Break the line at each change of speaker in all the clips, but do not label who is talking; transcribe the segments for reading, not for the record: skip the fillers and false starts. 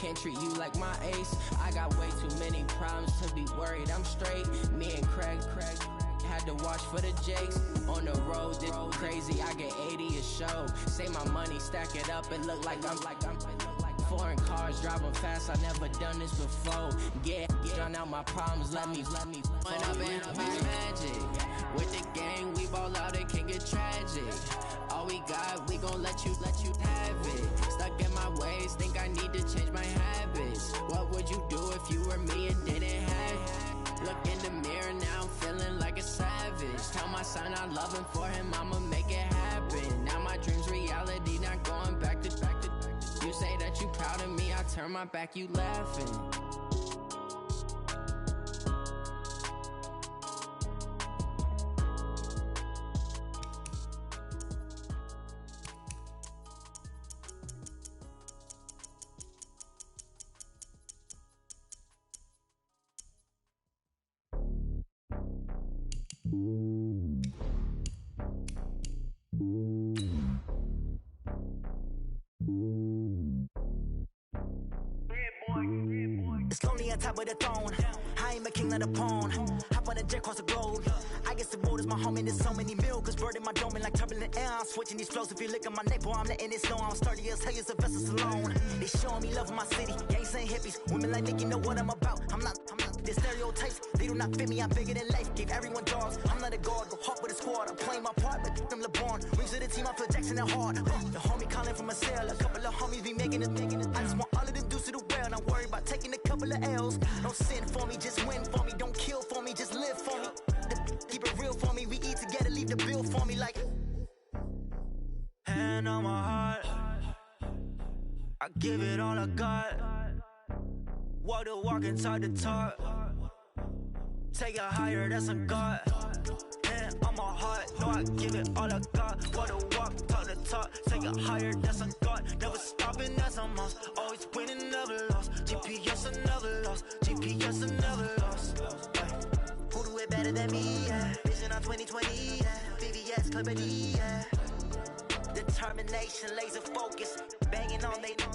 Can't treat you like my ace. I got way too many problems to be worried. I'm straight. Me and Craig had to watch for the Jakes. On the road, this crazy. I get 80 a show. Say my money, stack it up and look like I'm foreign cars driving fast. I never done this before. Get drown out my problems. Let me. When I've been magic with the gang, we ball out. It can get tragic. All we got, we gon' let you have it. Stuck in my ways, think I need to change my habits. What would you do if you were me and didn't have it? Look in the mirror now, I'm feeling like a savage. Tell my son I love him, for him I'ma make it happen. Now my dream's reality, not going back to. You say that you proud of me, I turn my back, you laughing.
It's lonely on top of the throne. I am a king of the pawn. Hop on a jet across the globe. I guess the road is my home and there's so many milkers. Bird in my dome and like turbulent air. I'm switching these flows. If you look at my neck, boy, I'm letting it slow. I'm sturdy as hell as a vessel alone. They showing me love in my city. Gangs and hippies. Women like Nick, you know what I'm about. I'm not. The stereotypes, they do not fit me. I'm bigger than life. Gave everyone dogs. I'm not a guard. Go hard with a squad. I'm playing my part, but I'm LeBron. Rings of the team, I feel Jackson and hard. The homie calling from a cell. A couple of homies be making it. I just want all of them dudes to do well. Not worry about taking a couple of L's. Don't sin for me, just win for me. Don't kill for me, just live for me. Keep it real for me. We eat together, leave the bill for me like. Hand on my heart, I give it all I got. Walk the walk and talk the talk. Take it higher, that's a God. Hand on my heart, no, I give it all I got. Walk the walk, talk the talk. Take it higher, that's a God. Never stopping, that's a must. Always winning, never lost. GPS, I never lost. GPS, I never lost. Who do it better than me? Yeah. Vision on 2020. Yeah. VVS, Clippity. Yeah. Determination, laser focus. Banging on they door,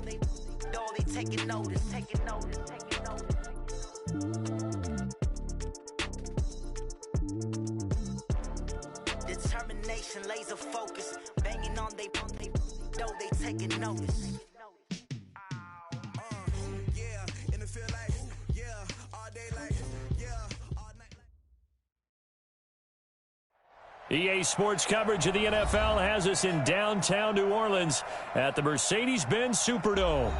they taking notice. Determination, laser focus. Banging on they door, they taking notice.
Yeah, in the field like, yeah, all day like, yeah, all night like.
EA Sports coverage of the NFL has us in downtown New Orleans at the Mercedes-Benz Superdome.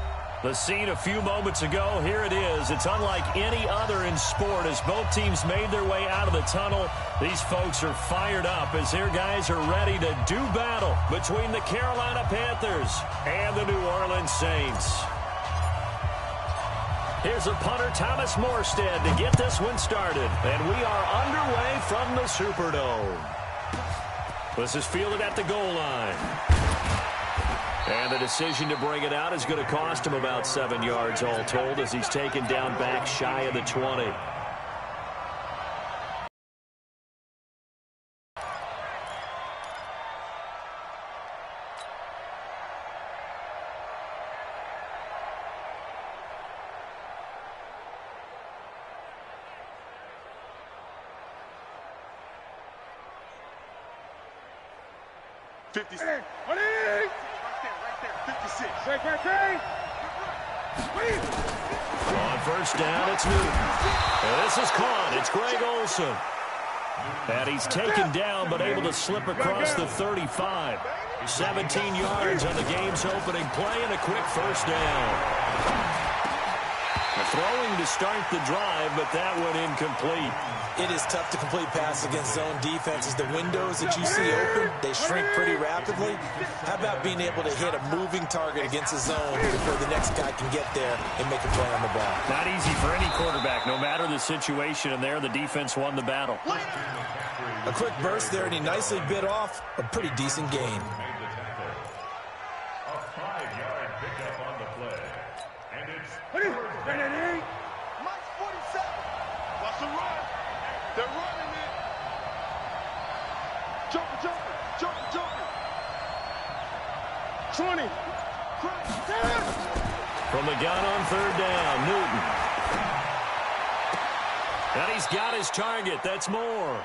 The scene a few moments ago, here it is. It's unlike any other in sport as both teams made their way out of the tunnel. These folks are fired up as their guys are ready to do battle between the Carolina Panthers and the New Orleans Saints. Here's a punter, Thomas Morstead, to get this one started. And we are underway from the Superdome. This is fielded at the goal line. And the decision to bring it out is going to cost him about 7 yards all told as he's taken down back shy of the 20. On first down, it's Newton. And this is caught. It's Greg Olsen. And he's taken down but able to slip across the 35. 17 yards on the game's opening play and a quick first down. Throwing to start the drive, but that one incomplete.
It is tough to complete passes against zone defenses. The windows that you see open, they shrink pretty rapidly. How about being able to hit a moving target against a zone before the next guy can get there and make a play on the ball?
Not easy for any quarterback, no matter the situation, and there the defense won the battle.
A quick burst there, and he nicely bit off a pretty decent gain.
A 5-yard pickup on the play. And it's
Mike's 47. Watch the run. They're running it. Jumping. 20.
From From the gun on third down, Newton. And he's got his target. That's Moore.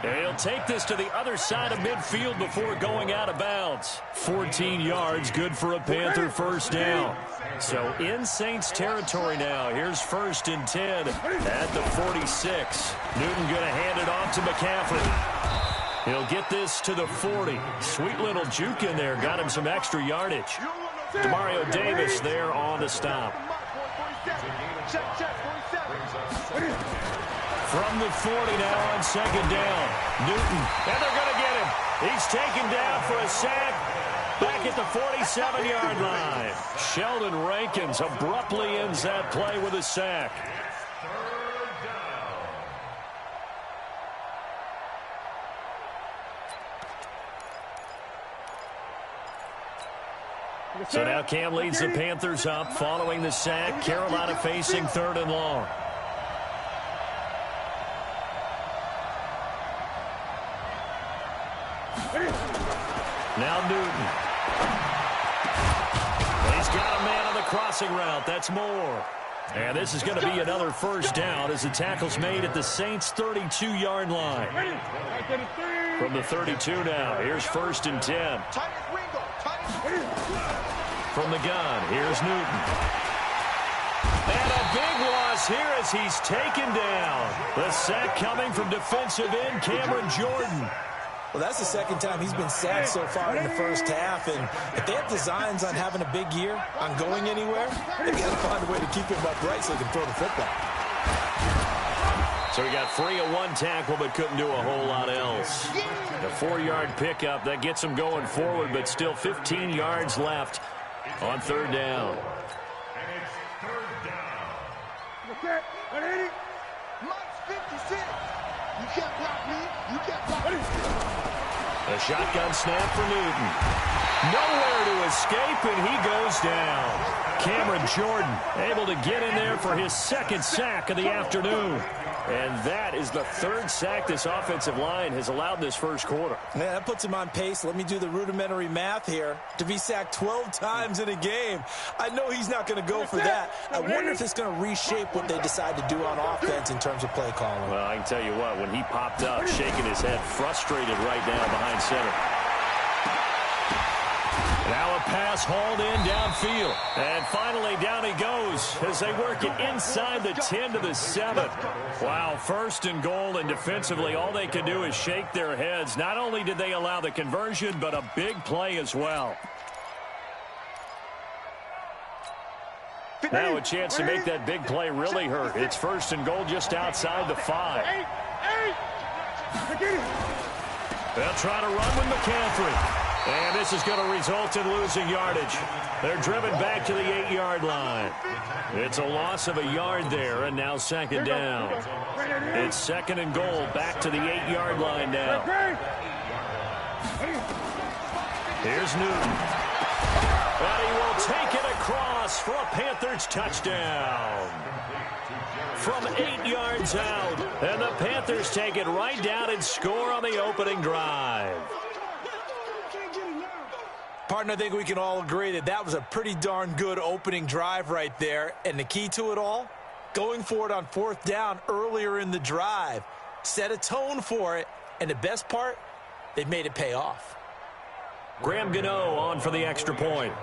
And he'll take this to the other side of midfield before going out of bounds. 14 yards, good for a Panther first down. So in Saints territory now. Here's 1st and 10 at the 46. Newton going to hand it off to McCaffrey. He'll get this to the 40. Sweet little juke in there. Got him some extra yardage. Demario Davis there on the stop. From the 40 now on 2nd down. Newton. And they're going to get him. He's taken down for a sack. Back at the 47-yard line. Sheldon Rankins abruptly ends that play with a sack. So now Cam leads the Panthers up following the sack. Carolina facing 3rd and long. Now Newton. He's got a man on the crossing route. That's Moore. And this is going to be another first down as the tackle's made at the Saints' 32-yard line. From the 32 now, here's 1st and 10. From the gun, here's Newton. And a big loss here as he's taken down. The sack coming from defensive end Cameron Jordan.
Well, that's the second time he's been sacked so far in the first half. And if they have designs on having a big year, on going anywhere, they've got to find a way to keep him upright so they can throw the football.
So he got free of one tackle but couldn't do a whole lot else. The 4-yard pickup, that gets him going forward, but still 15 yards left on 3rd down.
And it's 3rd down.
Mike's 56. You can't block me. You can't block me.
A shotgun snap for Newton. Nowhere to escape, and he goes down. Cameron Jordan able to get in there for his 2nd sack of the afternoon. And that is the 3rd sack this offensive line has allowed this first quarter.
Yeah, that puts him on pace. Let me do the rudimentary math here. To be sacked 12 times in a game, I know he's not going to go for that. I wonder if it's going to reshape what they decide to do on offense in terms of play calling.
Well, I can tell you what, when he popped up, shaking his head, frustrated right now behind center. Now a pass hauled in downfield. And finally down he goes as they work it inside the 10 to the 7. Wow, 1st and goal, and defensively all they can do is shake their heads. Not only did they allow the conversion, but a big play as well. Now a chance to make that big play really hurt. It's 1st and goal just outside the 5. They'll try to run with McCaffrey. And this is going to result in losing yardage. They're driven back to the 8-yard line. It's a loss of a yard there, and now 2nd down. It's 2nd and goal, back to the 8-yard line now. Here's Newton. And he will take it across for a Panthers touchdown. From 8 yards out, and the Panthers take it right down and score on the opening drive.
Partner, I think we can all agree that that was a pretty darn good opening drive right there. And the key to it all, going for it on 4th down earlier in the drive. Set a tone for it. And the best part, they've made it pay off.
Graham Gano on for the extra point.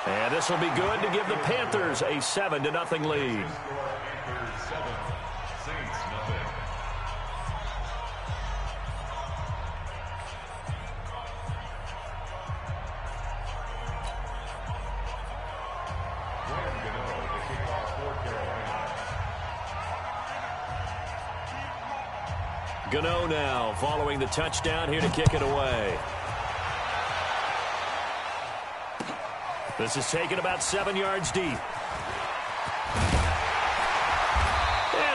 And this will be good to give the Panthers a 7-0 lead. Gano now following the touchdown here to kick it away. This is taken about 7 yards deep. And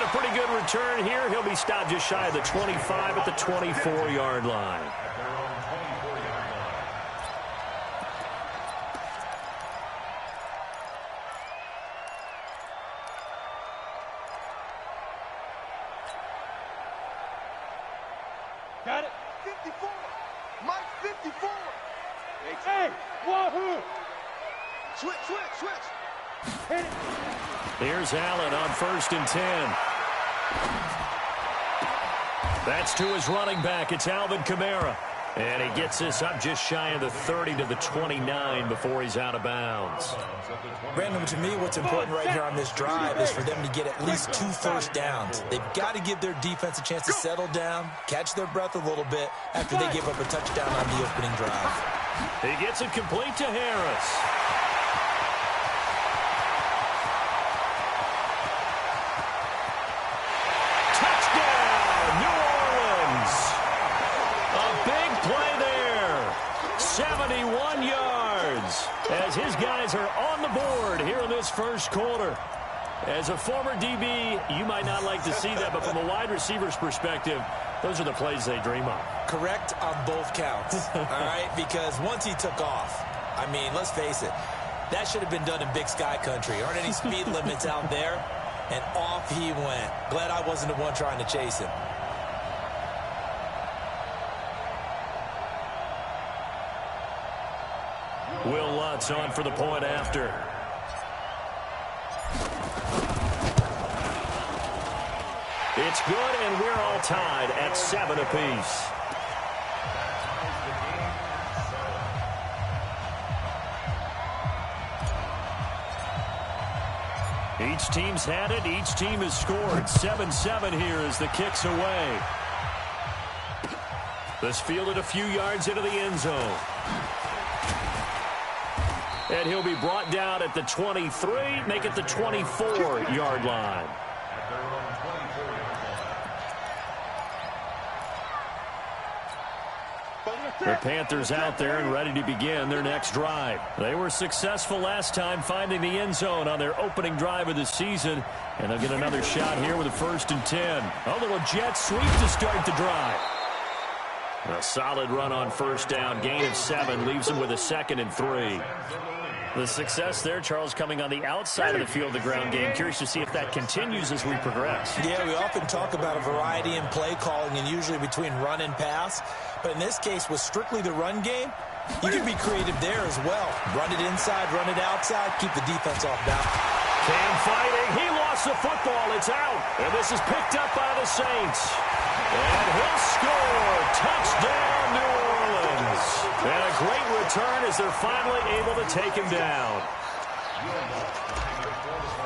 a pretty good return here. He'll be stopped just shy of the 25 at the 24-yard line.
Got it. 54. Mike 54. Hey. Switch.
Here's Allen on 1st and 10. That's to his running back. It's Alvin Kamara. And he gets this up just shy of the 30 to the 29 before he's out of bounds.
Brandon, to me, what's important right here on this drive is for them to get at least 2 first downs. They've got to give their defense a chance to settle down, catch their breath a little bit after they give up a touchdown on the opening drive.
He gets it complete to Harris. Touchdown, New Orleans. A big play there. 71 yards as his guys are on the board here in this first quarter. As a former DB, you might not like to see that, but from a wide receiver's perspective, those are the plays they dream of.
Correct on both counts, all right? Because once he took off, I mean, let's face it, that should have been done in Big Sky Country. Aren't any speed limits out there? And off he went. Glad I wasn't the one trying to chase him.
Will Lutz on for the point after. It's good, and we're all tied at 7 apiece. Each team's had it. Each team has scored. 7-7 here as the kick's away. This fielded a few yards into the end zone. And he'll be brought down at the 23, make it the 24-yard line. The Panthers out there and ready to begin their next drive. They were successful last time finding the end zone on their opening drive of the season, and they'll get another shot here with a 1st and 10. A little jet sweep to start the drive. A solid run on 1st down, gain of 7, leaves them with a 2nd and 3. The success there, Charles, coming on the outside of the field, the ground game. Curious to see if that continues as we progress. Yeah, we often talk about a variety in play calling and usually between run and pass. But in this case, with strictly the run game, you can be creative there as well. Run it inside, run it outside, keep the defense off balance. Cam fighting. He lost the football. It's out. And this is picked up by the Saints. And he'll score. Touchdown, New Orleans. And a great return as they're finally able to take him down.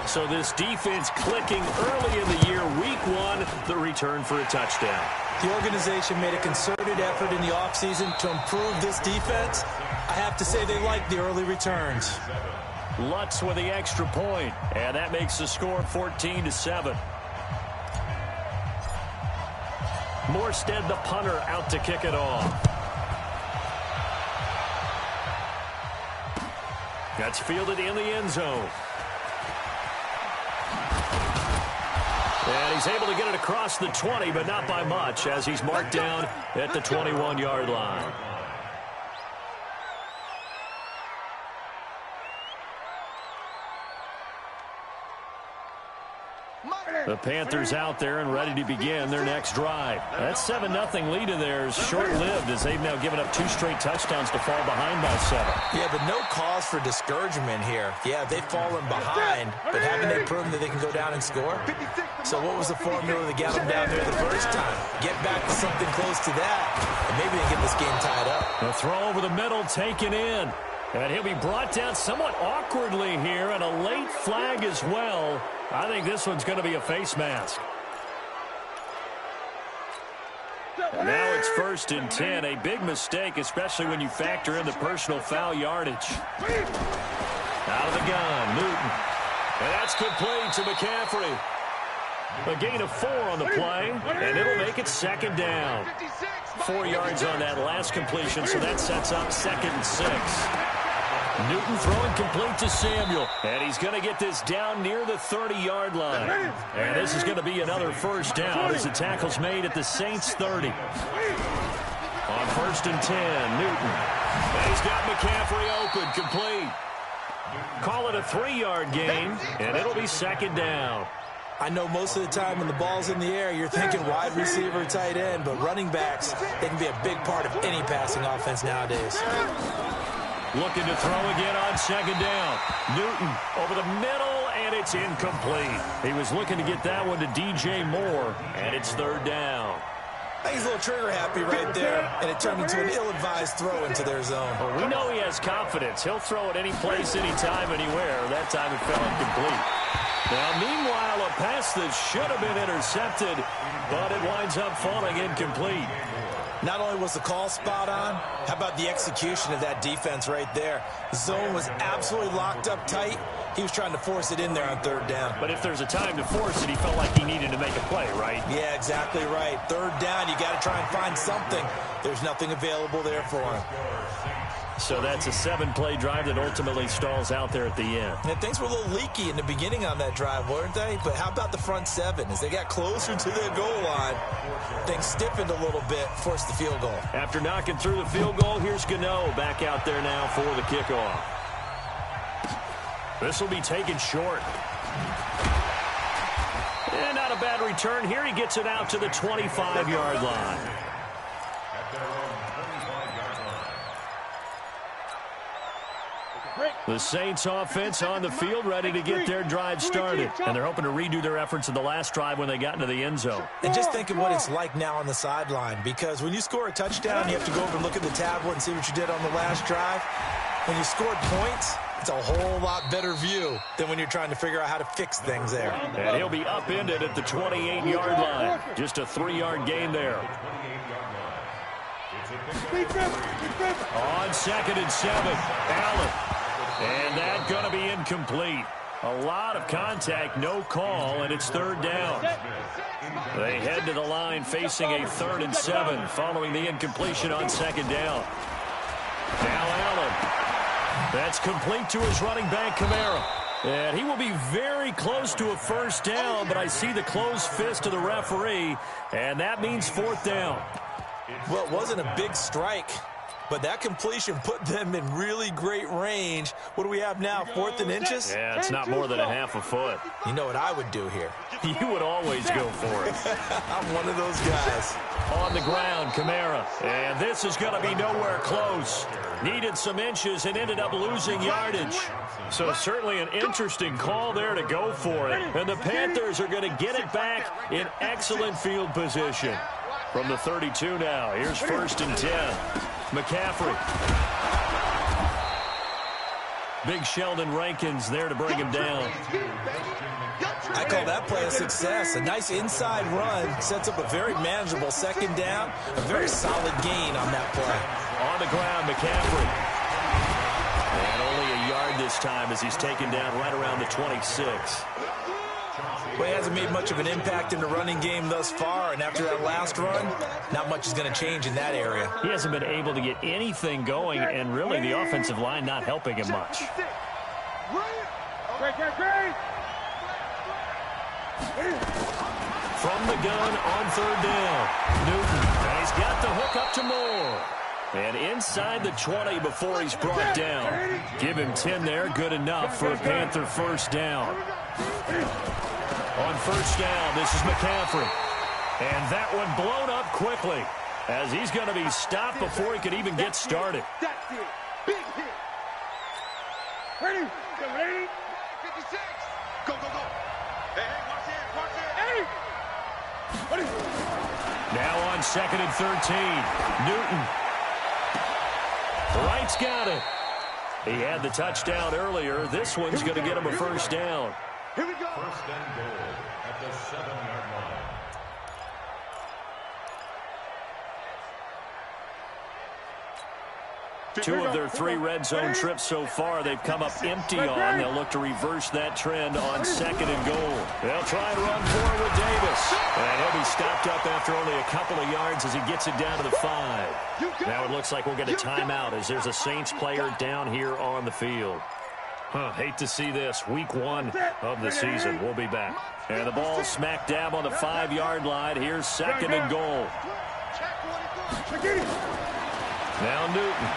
So this defense clicking early in the year. Week 1, the return for a touchdown.
The organization made a concerted effort in the offseason to improve this defense. I have to say they like the early returns.
Lutz with the extra point, and that makes the score 14-7. Morstead, the punter, out to kick it off. That's fielded in the end zone. And he's able to get it across the 20, but not by much, as he's marked down at the 21-yard line. The Panthers out there and ready to begin their next drive. That 7-0 lead of theirs short-lived as they've now given up 2 straight touchdowns to fall behind by 7.
Yeah, but no cause for discouragement here. Yeah, they've fallen behind, but haven't they proven that they can go down and score? So what was the formula to get them down there the first time? Get back to something close to that, and maybe they get this game tied up.
A throw over the middle taken in. And he'll be brought down somewhat awkwardly here, and a late flag as well. I think this one's going to be a face mask. And now it's 1st and 10. A big mistake, especially when you factor in the personal foul yardage. Out of the gun, Newton. And that's complete to McCaffrey. A gain of 4 on the play, and it'll make it 2nd down. 4 yards on that last completion, so that sets up 2nd and 6. Newton throwing complete to Samuel. And he's going to get this down near the 30-yard line. And this is going to be another 1st down as the tackle's made at the Saints' 30. On 1st and 10, Newton. And he's got McCaffrey open, complete. Call it a 3-yard gain, and it'll be 2nd down.
I know most of the time when the ball's in the air, you're thinking wide receiver, tight end, but running backs, they can be a big part of any passing offense nowadays.
Looking to throw again on second down. Newton over the middle, and it's incomplete. He was looking to get that one to DJ Moore, and it's third down.
I think he's a little trigger happy right there, and it turned into an ill-advised throw into their zone.
Well, we know he has confidence. He'll throw it any place, anytime, anywhere. That time it fell incomplete. Now, meanwhile, a pass that should have been intercepted, but it winds up falling incomplete.
Not only was the call spot on, how about the execution of that defense right there? The zone was absolutely locked up tight. He was trying to force it in there on third down.
But if there's a time to force it, he felt like he needed to make a play, right?
Yeah, exactly right. Third down, you got to try and find something. There's nothing available there for him.
So that's a 7-play drive that ultimately stalls out there at the end.
And things were a little leaky in the beginning on that drive, weren't they? But how about the front seven? As they got closer to their goal line, things stiffened a little bit, forced the field goal.
After knocking through the field goal, here's Gano back out there now for the kickoff. This will be taken short. And not a bad return here. He gets it out to the 25-yard line. The Saints offense on the field, ready to get their drive started. And they're hoping to redo their efforts in the last drive when they got into the end zone.
And just think of what it's like now on the sideline, because when you score a touchdown, you have to go over and look at the tablet and see what you did on the last drive. When you scored points, it's a whole lot better view than when you're trying to figure out how to fix things there.
And he'll be upended at the 28-yard line. Just a 3-yard gain there. On 2nd and 7, Allen. And that's going to be incomplete. A lot of contact, no call, and it's third down. They head to the line facing a 3rd and 7 following the incompletion on 2nd down. Now Allen. That's complete to his running back, Kamara. And he will be very close to a 1st down, but I see the closed fist of the referee, and that means 4th down.
Well, it wasn't a big strike, but that completion put them in really great range. What do we have now, 4th and inches?
Yeah, it's not more than a half a foot.
You know what I would do here?
You would always go for it.
I'm one of those guys.
On the ground, Kamara. And this is going to be nowhere close. Needed some inches and ended up losing yardage. So certainly an interesting call there to go for it. And the Panthers are going to get it back in excellent field position. From the 32 now, here's 1st and 10. McCaffrey. Big Sheldon Rankins there to bring him down.
I call that play a success. A nice inside run sets up a very manageable 2nd down. A very solid gain on that play.
On the ground, McCaffrey. And only a yard this time as he's taken down right around the 26.
Well, he hasn't made much of an impact in the running game thus far, and after that last run, not much is going to change in that area.
He hasn't been able to get anything going, and really the offensive line not helping him much. From the gun on 3rd down, Newton. And he's got the hook up to Moore. And inside the 20 before he's brought down. Give him 10 there, good enough for a Panther 1st down. On 1st down, this is McCaffrey. And that one blown up quickly as he's going to be stopped before he could even get started.
That's it. Big hit. Ready? Go, ready? 56. Go, go, go. Hey, watch it, watch it. Hey! Ready?
Now on 2nd and 13, Newton. Wright's got it. He had the touchdown earlier. This one's going to get him a 1st down.
Here we go.
1st and goal at the 7-yard line.
Two of their 3 red zone trips so far they've come up empty on. They'll look to reverse that trend on 2nd and goal. They'll try and run forward with Davis. And he'll be stopped up after only a couple of yards as he gets it down to the 5. Now it looks like we'll get a timeout as there's a Saints player down here on the field. Hate to see this. Week 1 of the season. We'll be back. And the ball smack dab on the 5-yard line. Here's 2nd and goal. Now Newton.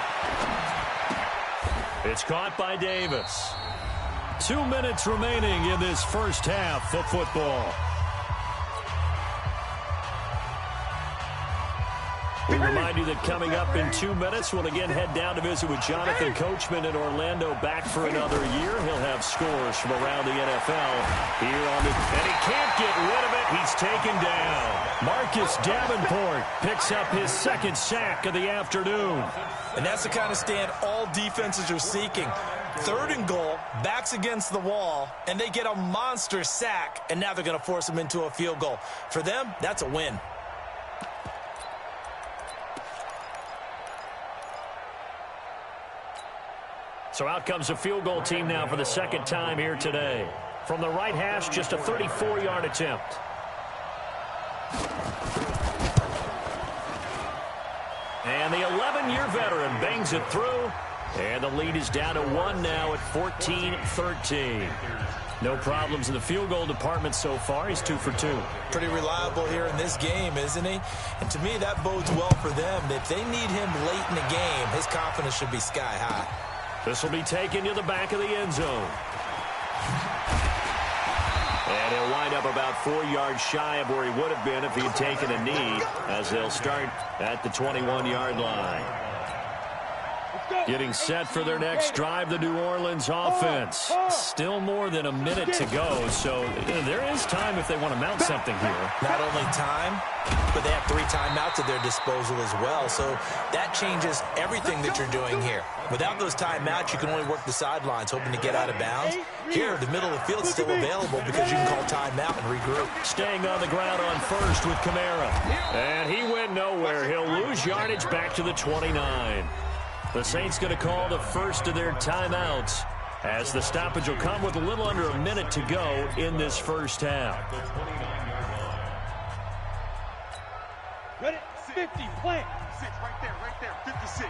It's caught by Davis. 2 minutes remaining in this first half of football. And remind you that coming up in 2 minutes, we'll again head down to visit with Jonathan Coachman in Orlando, back for another year. He'll have scores from around the NFL here on the... And he can't get rid of it. He's taken down. Marcus Davenport picks up his second sack of the afternoon.
And that's the kind of stand all defenses are seeking. 3rd and goal, backs against the wall, and they get a monster sack, and now they're going to force them into a field goal. For them, that's a win.
So out comes a field goal team now for the second time here today. From the right hash, just a 34-yard attempt. And the 11-year veteran bangs it through. And the lead is down to 1 now at 14-13. No problems in the field goal department so far. He's 2 for 2.
Pretty reliable here in this game, isn't he? And to me, that bodes well for them. If they need him late in the game, his confidence should be sky high.
This will be taken to the back of the end zone. And he'll wind up about 4 yards shy of where he would have been if he had taken a knee, as they'll start at the 21-yard line. Getting set for their next drive, the New Orleans offense. Still more than a minute to go, so there is time if they want to mount something here.
Not only time, but they have 3 timeouts at their disposal as well, so that changes everything that you're doing here. Without those timeouts, you can only work the sidelines, hoping to get out of bounds. Here, the middle of the field is still available because you can call timeout and regroup.
Staying on the ground on first with Kamara. And he went nowhere. He'll lose yardage back to the 29. The Saints going to call the first of their timeouts, as the stoppage will come with a little under a minute to go in this first half.
Ready? 50, plant. 6, right there, 56.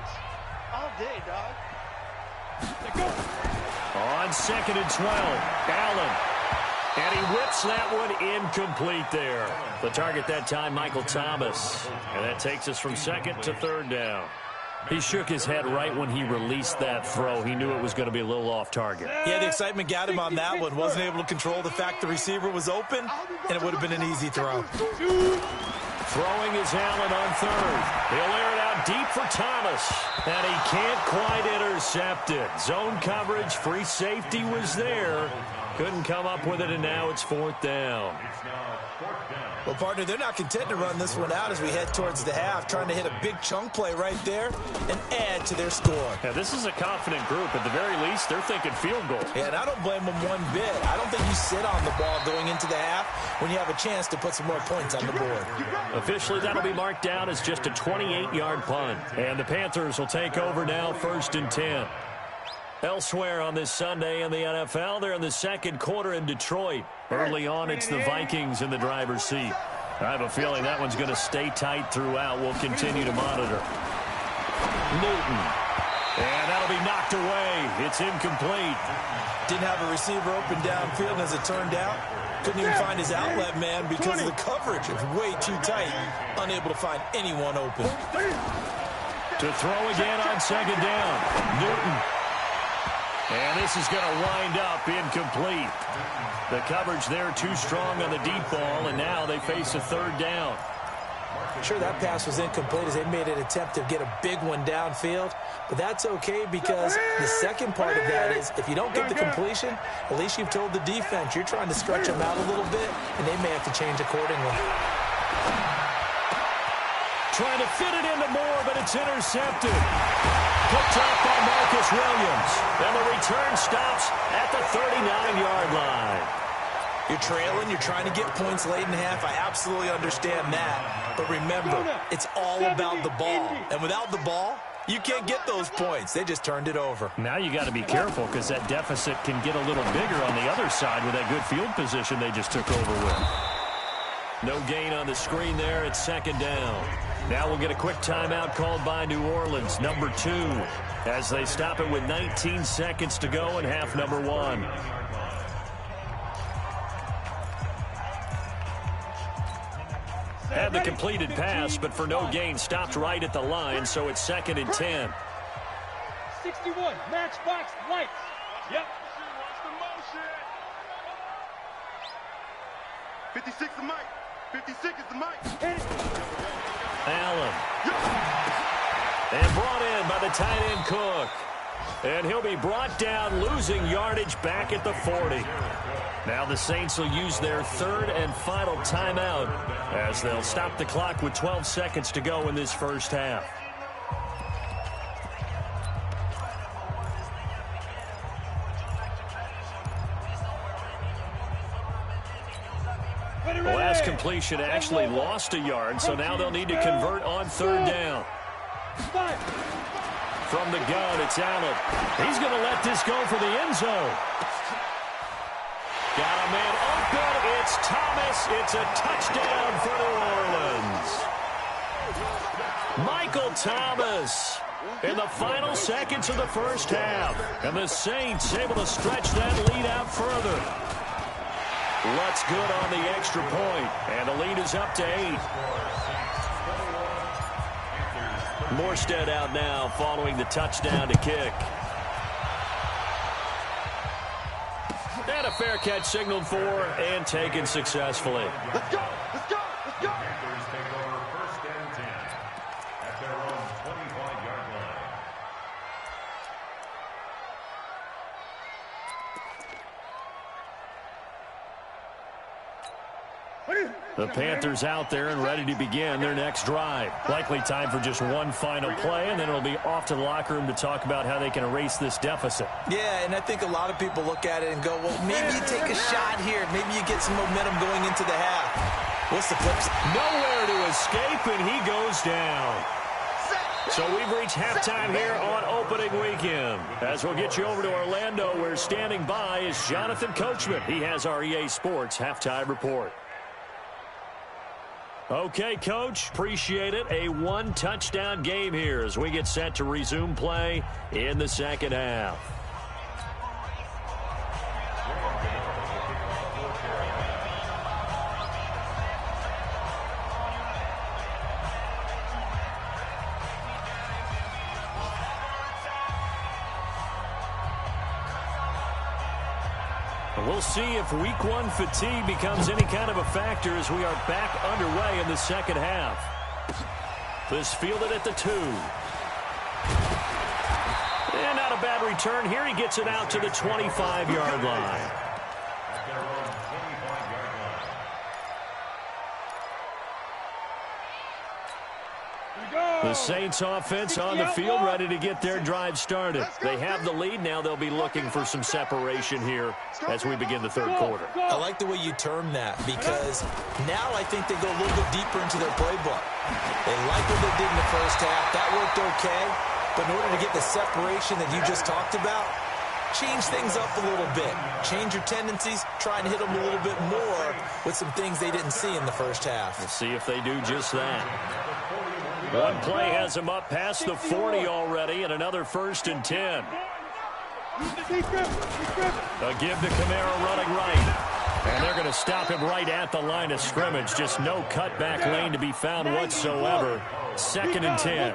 All day, dog. Let's go.
On 2nd and 12, Allen. And he whips that one incomplete there. The target that time, Michael Thomas. And that takes us from 2nd to 3rd down. He shook his head right when he released that throw. He knew it was going to be a little off target.
Yeah, the excitement got him on that one. Wasn't able to control the fact the receiver was open, and it would have been an easy throw.
Throwing is Allen on 3rd. He'll air it out deep for Thomas. And he can't quite intercept it. Zone coverage, free safety was there. Couldn't come up with it, and now it's 4th down.
Well, partner, they're not content to run this one out as we head towards the half, trying to hit a big chunk play right there and add to their score.
Yeah, this is a confident group. At the very least, they're thinking field goal.
Yeah, and I don't blame them one bit. I don't think you sit on the ball going into the half when you have a chance to put some more points on the board.
Officially, that'll be marked down as just a 28-yard punt. And the Panthers will take over now, 1st and 10. Elsewhere on this Sunday in the NFL, they're in the 2nd quarter in Detroit. Early on, it's the Vikings in the driver's seat. I have a feeling that one's going to stay tight throughout. We'll continue to monitor. Newton. And that'll be knocked away. It's incomplete.
Didn't have a receiver open downfield, as it turned out. Couldn't even find his outlet man because of the coverage. It was way too tight. Unable to find anyone open.
To throw again on 2nd down. Newton. And this is going to wind up incomplete. The coverage there too strong on the deep ball, and now they face a 3rd down.
Sure, that pass was incomplete as they made an attempt to get a big one downfield, but that's okay because the second part of that is if you don't get the completion, at least you've told the defense you're trying to stretch them out a little bit, and they may have to change accordingly.
Trying to fit it into Moore, but it's intercepted. Picked off by Marcus Williams. And the return stops at the 39-yard line.
You're trailing, you're trying to get points late in half. I absolutely understand that. But remember, it's all about the ball. And without the ball, you can't get those points. They just turned it over.
Now you got to be careful because that deficit can get a little bigger on the other side with that good field position they just took over with. No gain on the screen there. It's 2nd down. Now we'll get a quick timeout called by New Orleans, number 2, as they stop it with 19 seconds to go in half number 1. Had the completed pass, but for no gain, stopped right at the line, so it's 2nd and 10.
61, matchbox lights. Yep. Watch the motion. 56 the mic. 56 is the mic.
Allen. And brought in by the tight end Cook. And he'll be brought down, losing yardage back at the 40. Now the Saints will use their third and final timeout as they'll stop the clock with 12 seconds to go in this first half. The last completion actually lost a yard, so now they'll need to convert on third down. From the gun, it's Allen. He's going to let this go for the end zone. Got a man open. It's Thomas. It's a touchdown for New Orleans. Michael Thomas in the final seconds of the first half. And the Saints able to stretch that lead out further. Lutz good on the extra point, and the lead is up to 8. Morstead out now following the touchdown to kick. And a fair catch signaled for and taken successfully.
Let's go! Let's go! Let's go!
Panthers take over first and 10 at their own 25-yard line.
The Panthers out there and ready to begin their next drive. Likely time for just one final play, and then it'll be off to the locker room to talk about how they can erase this deficit.
Yeah, and I think a lot of people look at it and go, well, maybe you take a shot here. Maybe you get some momentum going into the half. What's the flip side?
Nowhere to escape, and he goes down. So we've reached halftime here on opening weekend. As we'll get you over to Orlando, where standing by is Jonathan Coachman. He has our EA Sports halftime report. Okay, Coach, appreciate it. A one-touchdown game here as we get set to resume play in the second half. We'll see if week 1 fatigue becomes any kind of a factor as we are back underway in the second half. This fielded at the 2. And not a bad return here. He gets it out to the 25-yard line. The Saints offense on the field ready to get their drive started. They have the lead. Now they'll be looking for some separation here as we begin the third quarter.
I like the way you term that because now I think they go a little bit deeper into their playbook. They like what they did in the first half. That worked okay. But in order to get the separation that you just talked about, change things up a little bit. Change your tendencies. Try and hit them a little bit more with some things they didn't see in the first half.
We'll see if they do just that. One play has him up past the 40 already, and another 1st and 10. A give to Kamara running right. And they're going to stop him right at the line of scrimmage. Just no cutback lane to be found whatsoever. 2nd and 10.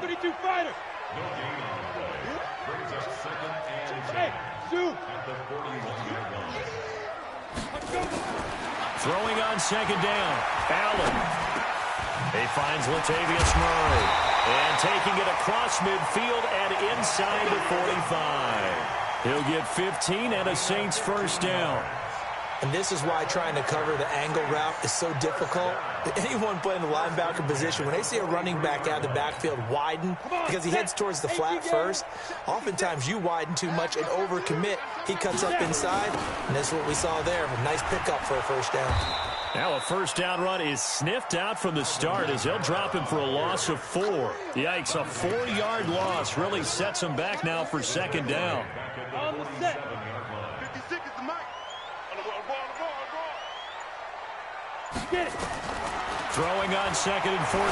Throwing on 2nd down. Allen. He finds Latavius Murray. And taking it across midfield and inside the 45. He'll get 15 and a Saints first down.
And this is why trying to cover the angle route is so difficult. Anyone playing the linebacker position, when they see a running back out of the backfield widen because he heads towards the flat first, oftentimes you widen too much and overcommit. He cuts up inside, and that's what we saw there. A nice pickup for a first down.
Now a first down run is sniffed out from the start as they'll drop him for a loss of 4. Yikes, a 4-yard loss really sets him back now for 2nd down.
On the set. 56 is the mic. Get it.
Throwing on 2nd and 14.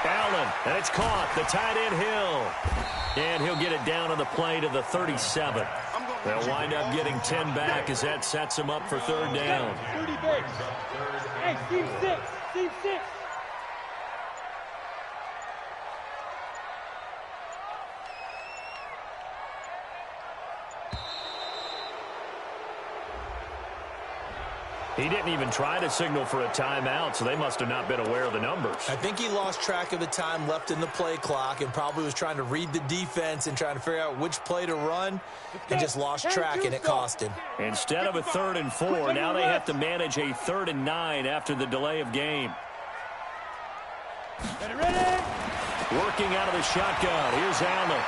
Allen, and it's caught. The tight end Hill. And he'll get it down on the play to the 37. They'll wind up getting 10 back as that sets him up for 3rd down.
30 base. Hey, Steve 6. Steve 6.
He didn't even try to signal for a timeout, so they must have not been aware of the numbers.
I think he lost track of the time left in the play clock and probably was trying to read the defense and trying to figure out which play to run and just lost track, and it cost him.
Instead of a 3rd and 4, now they have to manage a 3rd and 9 after the delay of game. Working out of the shotgun. Here's Allen.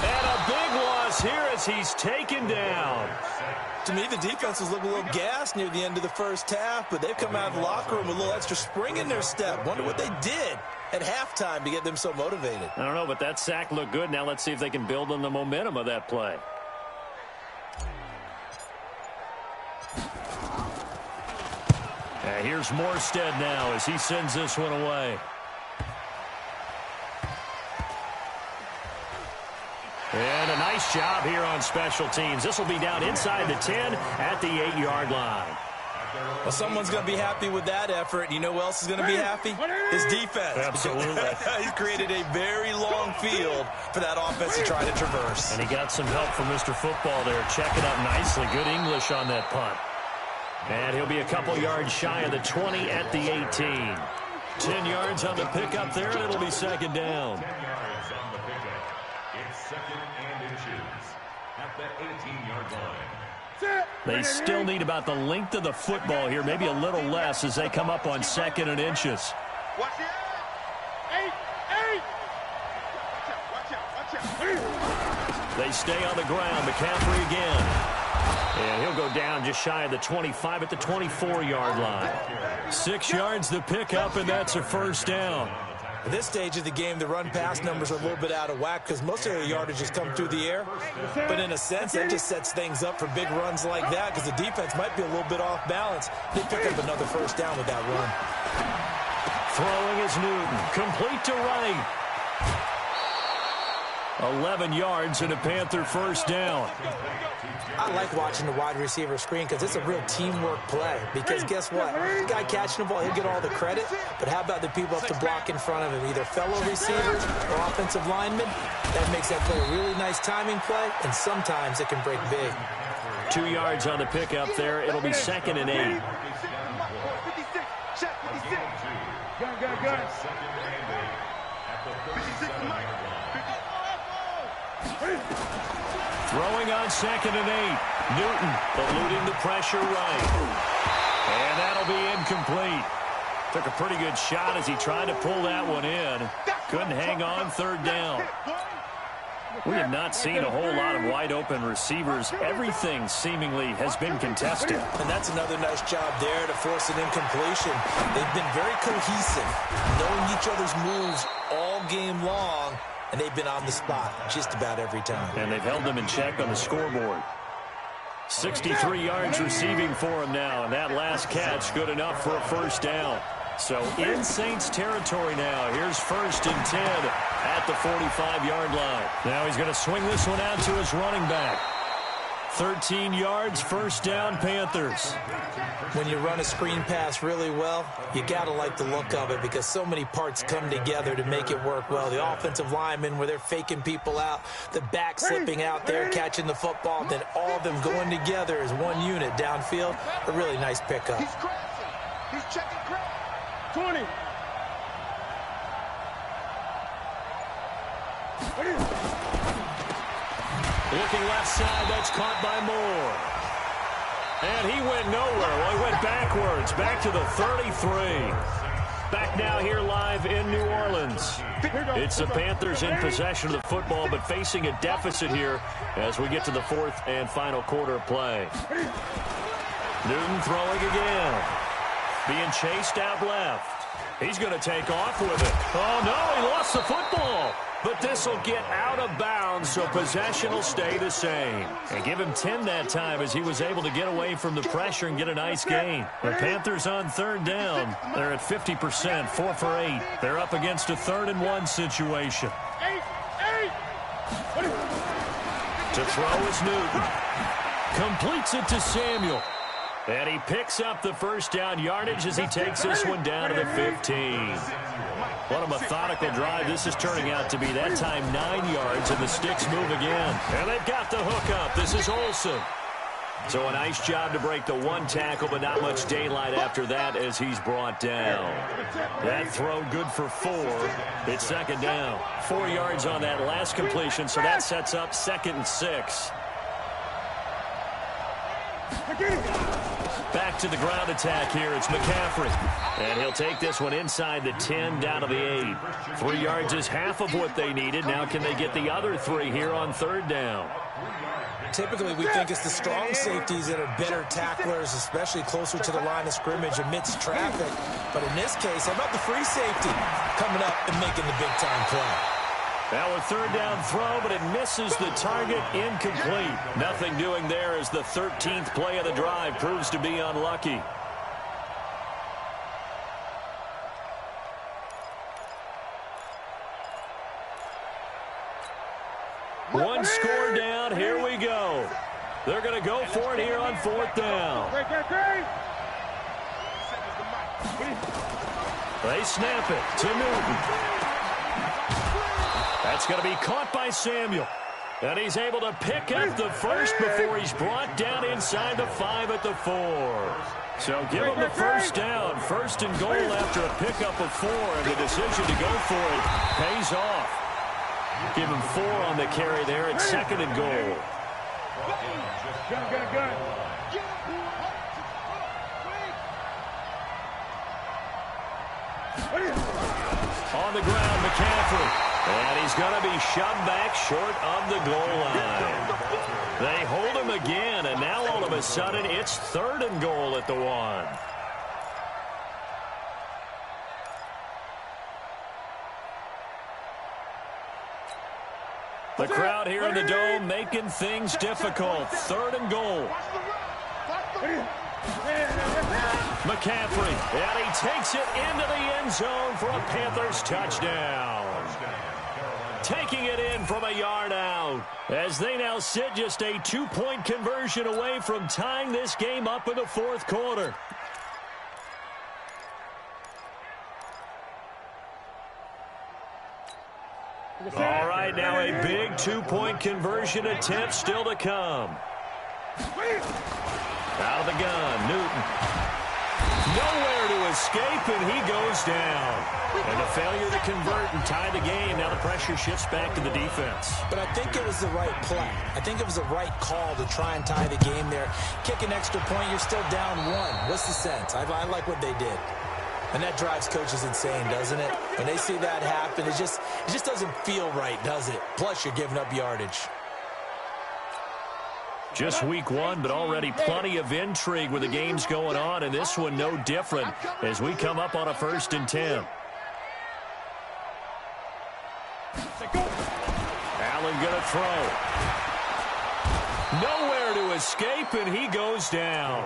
And a big loss here as he's taken down.
To me, the defense was looking a little gassed near the end of the first half, but they've come out of the locker room with a little extra spring in their step. Wonder what they did at halftime to get them so motivated.
I don't know, but that sack looked good. Now let's see if they can build on the momentum of that play. And here's Morstead now as he sends this one away. And a nice job here on special teams. This will be down inside the 10 at the 8-yard line.
Well, someone's going to be happy with that effort. You know who else is going to be happy? His defense.
Absolutely.
He's created a very long field for that offense to try to traverse.
And he got some help from Mr. Football there. Checking up nicely. Good English on that punt. And he'll be a couple yards shy of the 20 at the 18. 10 yards on the pickup there, and it'll be 2nd down.
10 yards on the pickup. It's 2nd and inches at the 18-yard line.
They still need about the length of the football here, maybe a little less as they come up on 2nd and inches.
Watch it. 8. Watch out.
They stay on the ground. McCaffrey again. And he'll go down just shy of the 25 at the 24-yard line. 6 yards the pickup, and that's a 1st down.
At this stage of the game, the run-pass numbers are a little bit out of whack because most of their yardage has come through the air. But in a sense, that just sets things up for big runs like that because the defense might be a little bit off balance. They pick up another 1st down with that run.
Throwing is Newton. Complete to right. 11 yards and a Panther 1st down.
I like watching the wide receiver screen because it's a real teamwork play. Because guess what? The guy catching the ball, he'll get all the credit. But how about the people up to block in front of him, either fellow receivers or offensive linemen? That makes that play a really nice timing play, and sometimes it can break big.
2 yards on the pickup there. It'll be 2nd and 8.
56. Check 56. Gun. 56.
Throwing on 2nd and 8. Newton eluding the pressure right. And that'll be incomplete. Took a pretty good shot as he tried to pull that one in. Couldn't hang on 3rd down. We have not seen a whole lot of wide open receivers. Everything seemingly has been contested.
And that's another nice job there to force an incompletion. They've been very cohesive, knowing each other's moves all game long. And they've been on the spot just about every time.
And they've held them in check on the scoreboard. 63 yards receiving for him now. And that last catch good enough for a 1st down. So in Saints territory now. Here's 1st and 10 at the 45-yard line. Now he's going to swing this one out to his running back. 13 yards, 1st down, Panthers.
When you run a screen pass really well, you got to like the look of it because so many parts come together to make it work well. The offensive linemen where they're faking people out, the back slipping out there, catching the football, then all of them going together as one unit downfield. A really nice pickup.
He's crashing. He's checking crash. 20.
Looking left side, that's caught by Moore. And he went nowhere. Well, he went backwards, back to the 33. Back now here live in New Orleans. It's the Panthers in possession of the football, but facing a deficit here as we get to the 4th and final quarter of play. Newton throwing again. Being chased out left. He's going to take off with it. Oh, no, he lost the football. But this will get out of bounds, so possession will stay the same. And give him 10 that time as he was able to get away from the pressure and get a nice gain. The Panthers on 3rd down. They're at 50%, 4 for 8. They're up against a 3rd and 1 situation. To throw is Newton. Completes it to Samuel. And he picks up the 1st down yardage as he takes this one down to the 15. What a methodical drive this is turning out to be. That time 9 yards, and the sticks move again. And they've got the hook up. This is Olsen. So a nice job to break the one tackle, but not much daylight after that as he's brought down. That throw good for 4. It's second down. 4 yards on that last completion, so that sets up 2nd and 6. Back to the ground attack here. It's McCaffrey. And he'll take this one inside the 10 down to the 8. 3 yards is half of what they needed. Now can they get the other 3 here on 3rd down?
Typically, we think it's the strong safeties that are better tacklers, especially closer to the line of scrimmage amidst traffic. But in this case, how about the free safety coming up and making the big-time play?
Now a 3rd down throw, but it misses the target, incomplete. Nothing doing there as the 13th play of the drive proves to be unlucky. One score down. Here we go. They're going to go for it here on 4th down. They snap it to Newton. That's going to be caught by Samuel. And he's able to pick up the first before he's brought down inside the 5 at the 4. So give him the 1st down. 1st and goal after a pickup of 4. And the decision to go for it pays off. Give him 4 on the carry there at 2nd and goal. On the ground, McCaffrey. And he's going to be shoved back short of the goal line. They hold him again, and now all of a sudden it's 3rd and goal at the 1. The crowd here in the Dome making things difficult. 3rd and goal. McCaffrey, and he takes it into the end zone for a Panthers touchdown. Taking it in from a yard out as they now sit just a 2-point conversion away from tying this game up in the 4th quarter. All right, now a big 2-point conversion attempt still to come. Out of the gun, Newton. Nowhere to escape, and he goes down. And a failure to convert and tie the game. Now the pressure shifts back to the defense.
But I think it was the right play. I think it was the right call to try and tie the game there. Kick an extra point, you're still down 1. What's the sense? I like what they did. And that drives coaches insane, doesn't it? When they see that happen, it just doesn't feel right, does it? Plus, you're giving up yardage.
Just week 1, but already plenty of intrigue with the games going on, and this one no different as we come up on a 1st and 10. Allen going to throw. Nowhere to escape, and he goes down.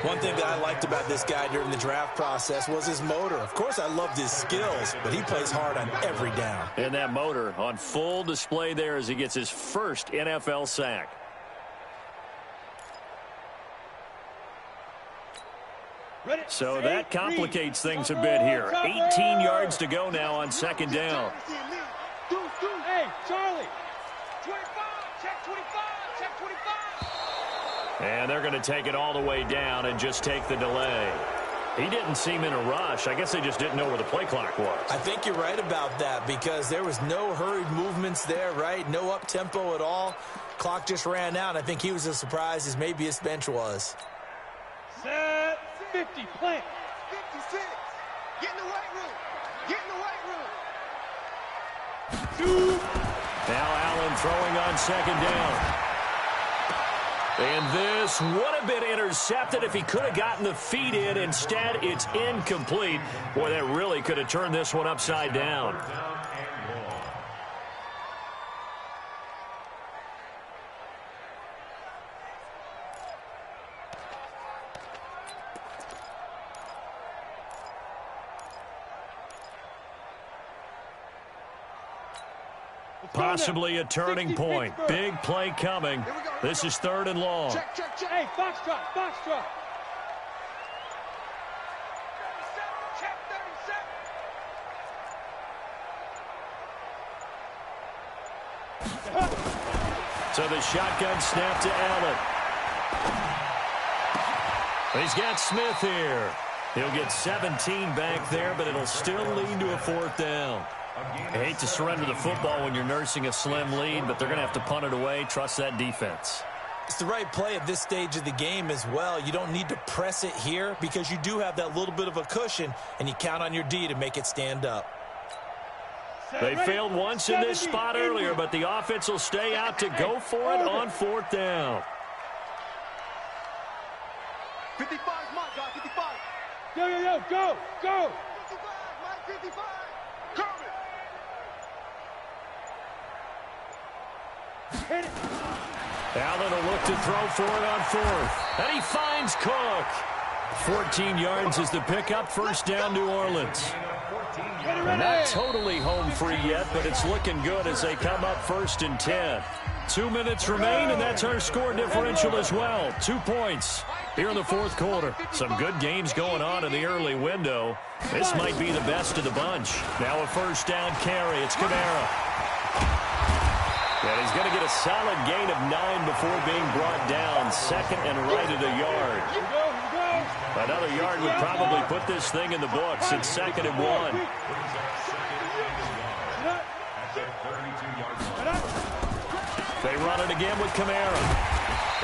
One thing that I liked about this guy during the draft process was his motor. Of course, I loved his skills, but he plays hard on every down.
And that motor on full display there as he gets his first NFL sack. So that complicates things a bit here. 18 yards to go now on 2nd down.
Hey, Charlie. 25, check 25, check 25.
And they're going to take it all the way down and just take the delay. He didn't seem in a rush. I guess they just didn't know where the play clock was.
I think you're right about that because there was no hurried movements there, right? No up-tempo at all. Clock just ran out. I think he was as surprised as maybe his bench was.
Set 50, plant.
56. Get in the weight room. Get in the weight room.
2.
Now Allen throwing on 2nd down. And this would have been intercepted if he could have gotten the feet in. Instead, it's incomplete. Boy, that really could have turned this one upside down. Possibly a turning point. Big play coming. This is 3rd and long.
Check. Hey, Foxtrot. Check 37.
So the shotgun snap to Allen. He's got Smith here. He'll get 17 back there, but it'll still lead to a 4th down. I hate to surrender the football when you're nursing a slim lead, but they're going to have to punt it away. Trust that defense.
It's the right play at this stage of the game as well. You don't need to press it here because you do have that little bit of a cushion, and you count on your D to make it stand up.
They failed once in this spot earlier, but the offense will stay out to go for it on 4th down.
55 is mine, guys. 55. Yo, go, go. 55, Mike, 55. Coming. Hit it.
Allen will look to throw for it on 4th. And he finds Cook. 14 yards is the pickup. 1st down, New Orleans. Not totally home free yet, but it's looking good as they come up 1st and 10. 2 minutes remain, and that's our score differential as well. 2 points here in the 4th quarter. Some good games going on in the early window. This might be the best of the bunch. Now a 1st down carry. It's Kamara. And he's going to get a solid gain of 9 before being brought down. 2nd and right at a yard. Another yard would probably put this thing in the books. It's 2nd and 1. They run it again with Kamara.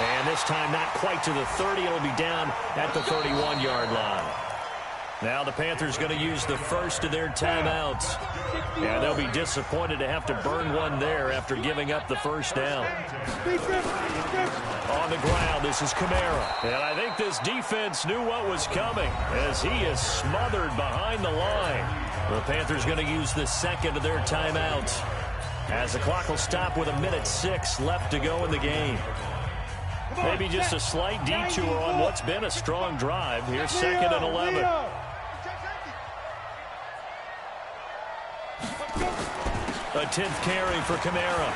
And this time not quite to the 30. It'll be down at the 31-yard line. Now the Panthers going to use the first of their timeouts. And they'll be disappointed to have to burn one there after giving up the 1st down. On the ground, this is Kamara. And I think this defense knew what was coming as he is smothered behind the line. The Panthers going to use the 2nd of their timeouts as the clock will stop with 1:06 left to go in the game. Maybe just a slight detour on what's been a strong drive. Here's 2nd and 11. A 10th carry for Kamara.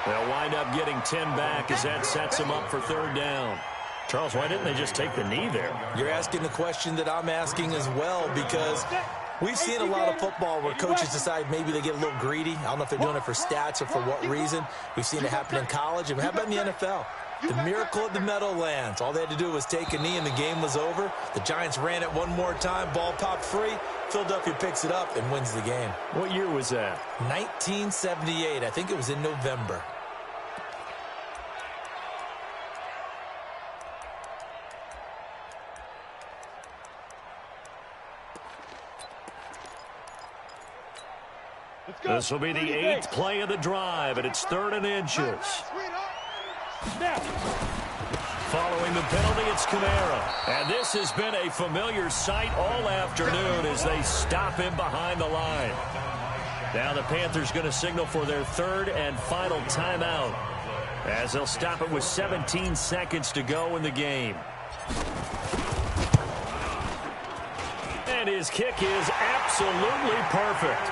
They'll wind up getting 10 back as that sets them up for 3rd down. Charles, why didn't they just take the knee there?
You're asking the question that I'm asking as well, because we've seen a lot of football where coaches decide maybe they get a little greedy. I don't know if they're doing it for stats or for what reason. We've seen it happen in college. And how about in the NFL? The miracle of the Meadowlands. All they had to do was take a knee and the game was over. The Giants ran it one more time. Ball popped free. Philadelphia picks it up and wins the game.
What year was that?
1978. I think it was in November.
This will be the 8th play of the drive, and it's 3rd and inches. Following the penalty, it's Kamara. And this has been a familiar sight all afternoon as they stop him behind the line. Now the Panthers going to signal for their 3rd and final timeout as they'll stop it with 17 seconds to go in the game. And his kick is absolutely perfect.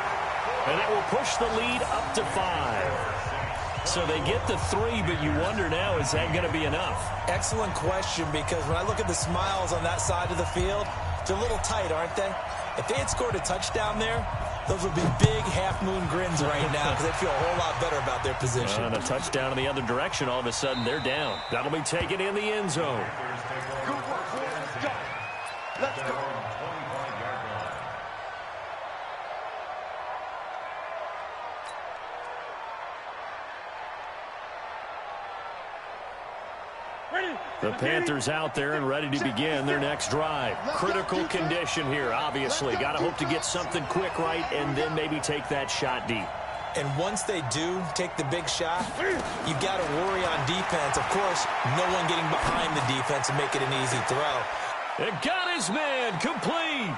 And that will push the lead up to 5. So they get the 3, but you wonder now, is that going to be enough?
Excellent question, because when I look at the smiles on that side of the field, they're a little tight, aren't they? If they had scored a touchdown there, those would be big half-moon grins right now because they feel a whole lot better about their position.
And a touchdown in the other direction, all of a sudden they're down. That'll be taken in the end zone.
Good work, boys. Go. Let's go.
The Panthers out there and ready to begin their next drive. Critical condition here, obviously. Got to hope to get something quick right and then maybe take that shot deep.
And once they do take the big shot, you've got to worry on defense. Of course, no one getting behind the defense and make it an easy throw.
It got his man complete.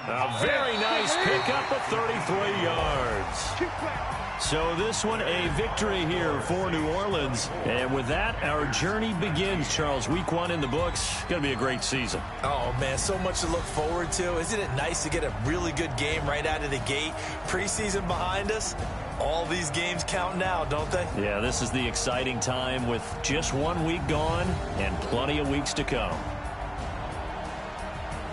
A very nice pickup of 33 yards. So this one a victory here for New Orleans. And with that, our journey begins, Charles. Week 1 in the books. Going to be a great season.
Oh, man, so much to look forward to. Isn't it nice to get a really good game right out of the gate? Preseason behind us. All these games count now, don't they?
Yeah, this is the exciting time with just 1 week gone and plenty of weeks to come.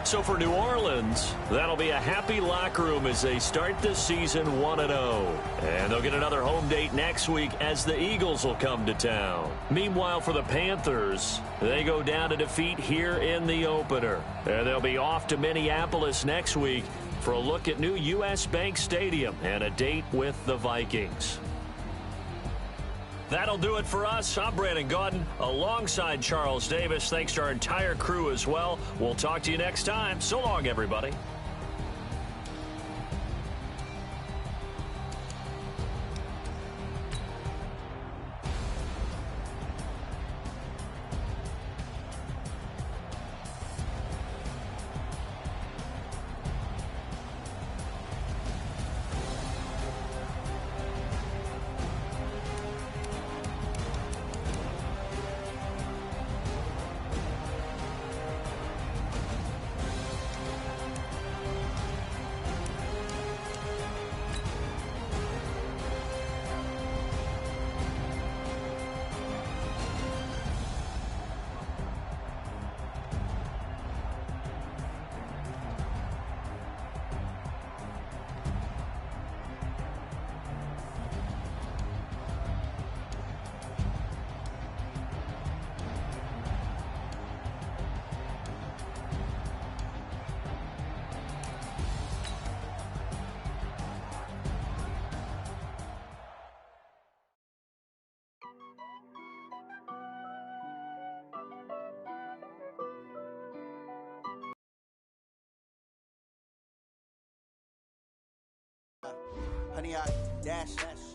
So for New Orleans, that'll be a happy locker room as they start this season 1-0. And they'll get another home date next week as the Eagles will come to town. Meanwhile, for the Panthers, they go down to defeat here in the opener. And they'll be off to Minneapolis next week for a look at new U.S. Bank Stadium and a date with the Vikings. That'll do it for us. I'm Brandon Gaudin alongside Charles Davis. Thanks to our entire crew as well. We'll talk to you next time. So long, everybody.
Honey, I dash,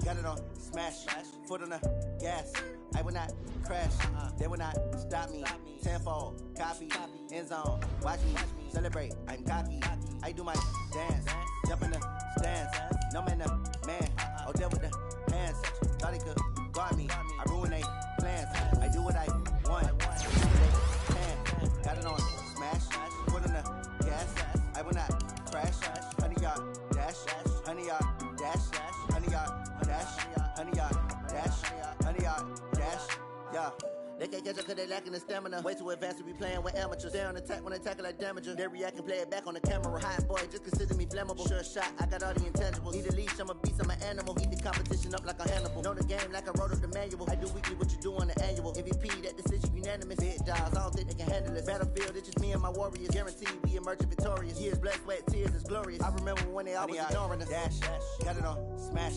got it on smash, foot on the gas. I will not crash, they will not stop me. Tenfold, copy, end zone, watch me celebrate. I'm cocky, I do my dance, jump in the stands. No man, the man, oh, there with the hands. Thought he could guard me, I ruin they plans. I do what I want, got it on smash, foot on the gas. I will not crash, honey, y'all dash, honey, y'all dash, honey, y'all dash, honey, y'all dash, honey, y'all dash, yeah. They can't catch up cause they lacking the stamina. Way too advanced to be playing with amateurs. They on attack when they tackle like damager. They react and play it back on the camera. Hot boy, just consider me flammable. Sure shot, I got all the intangibles. Need a leash, I'm a beast, I'm an animal. Eat the competition up like a Hannibal. Know the game like I wrote up the manual. I do weekly what you do on the annual. MVP, that decision unanimous. Big dogs, I don't think they can handle it. Battlefield, it's just me and my warriors. Guaranteed we emerge victorious. Years, blood, sweat, tears, is glorious. I remember when they always ignoring us. Dash, got it on smash,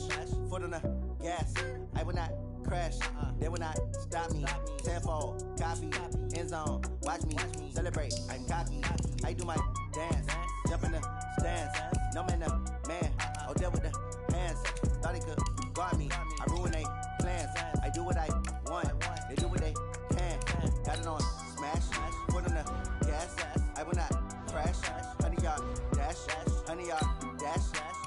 foot on the gas. I will not crash, they will not stop me. Tenfold, copy, end zone, watch me celebrate. I'm cocky, I do my dance, jump in the stands. No man, the man, oh, there with the hands. Thought he could guard me, I ruin they plans. I do what I want, they do what they can. Got it on smash, foot on the gas. I will not crash, honey, y'all dash, honey, y'all dash,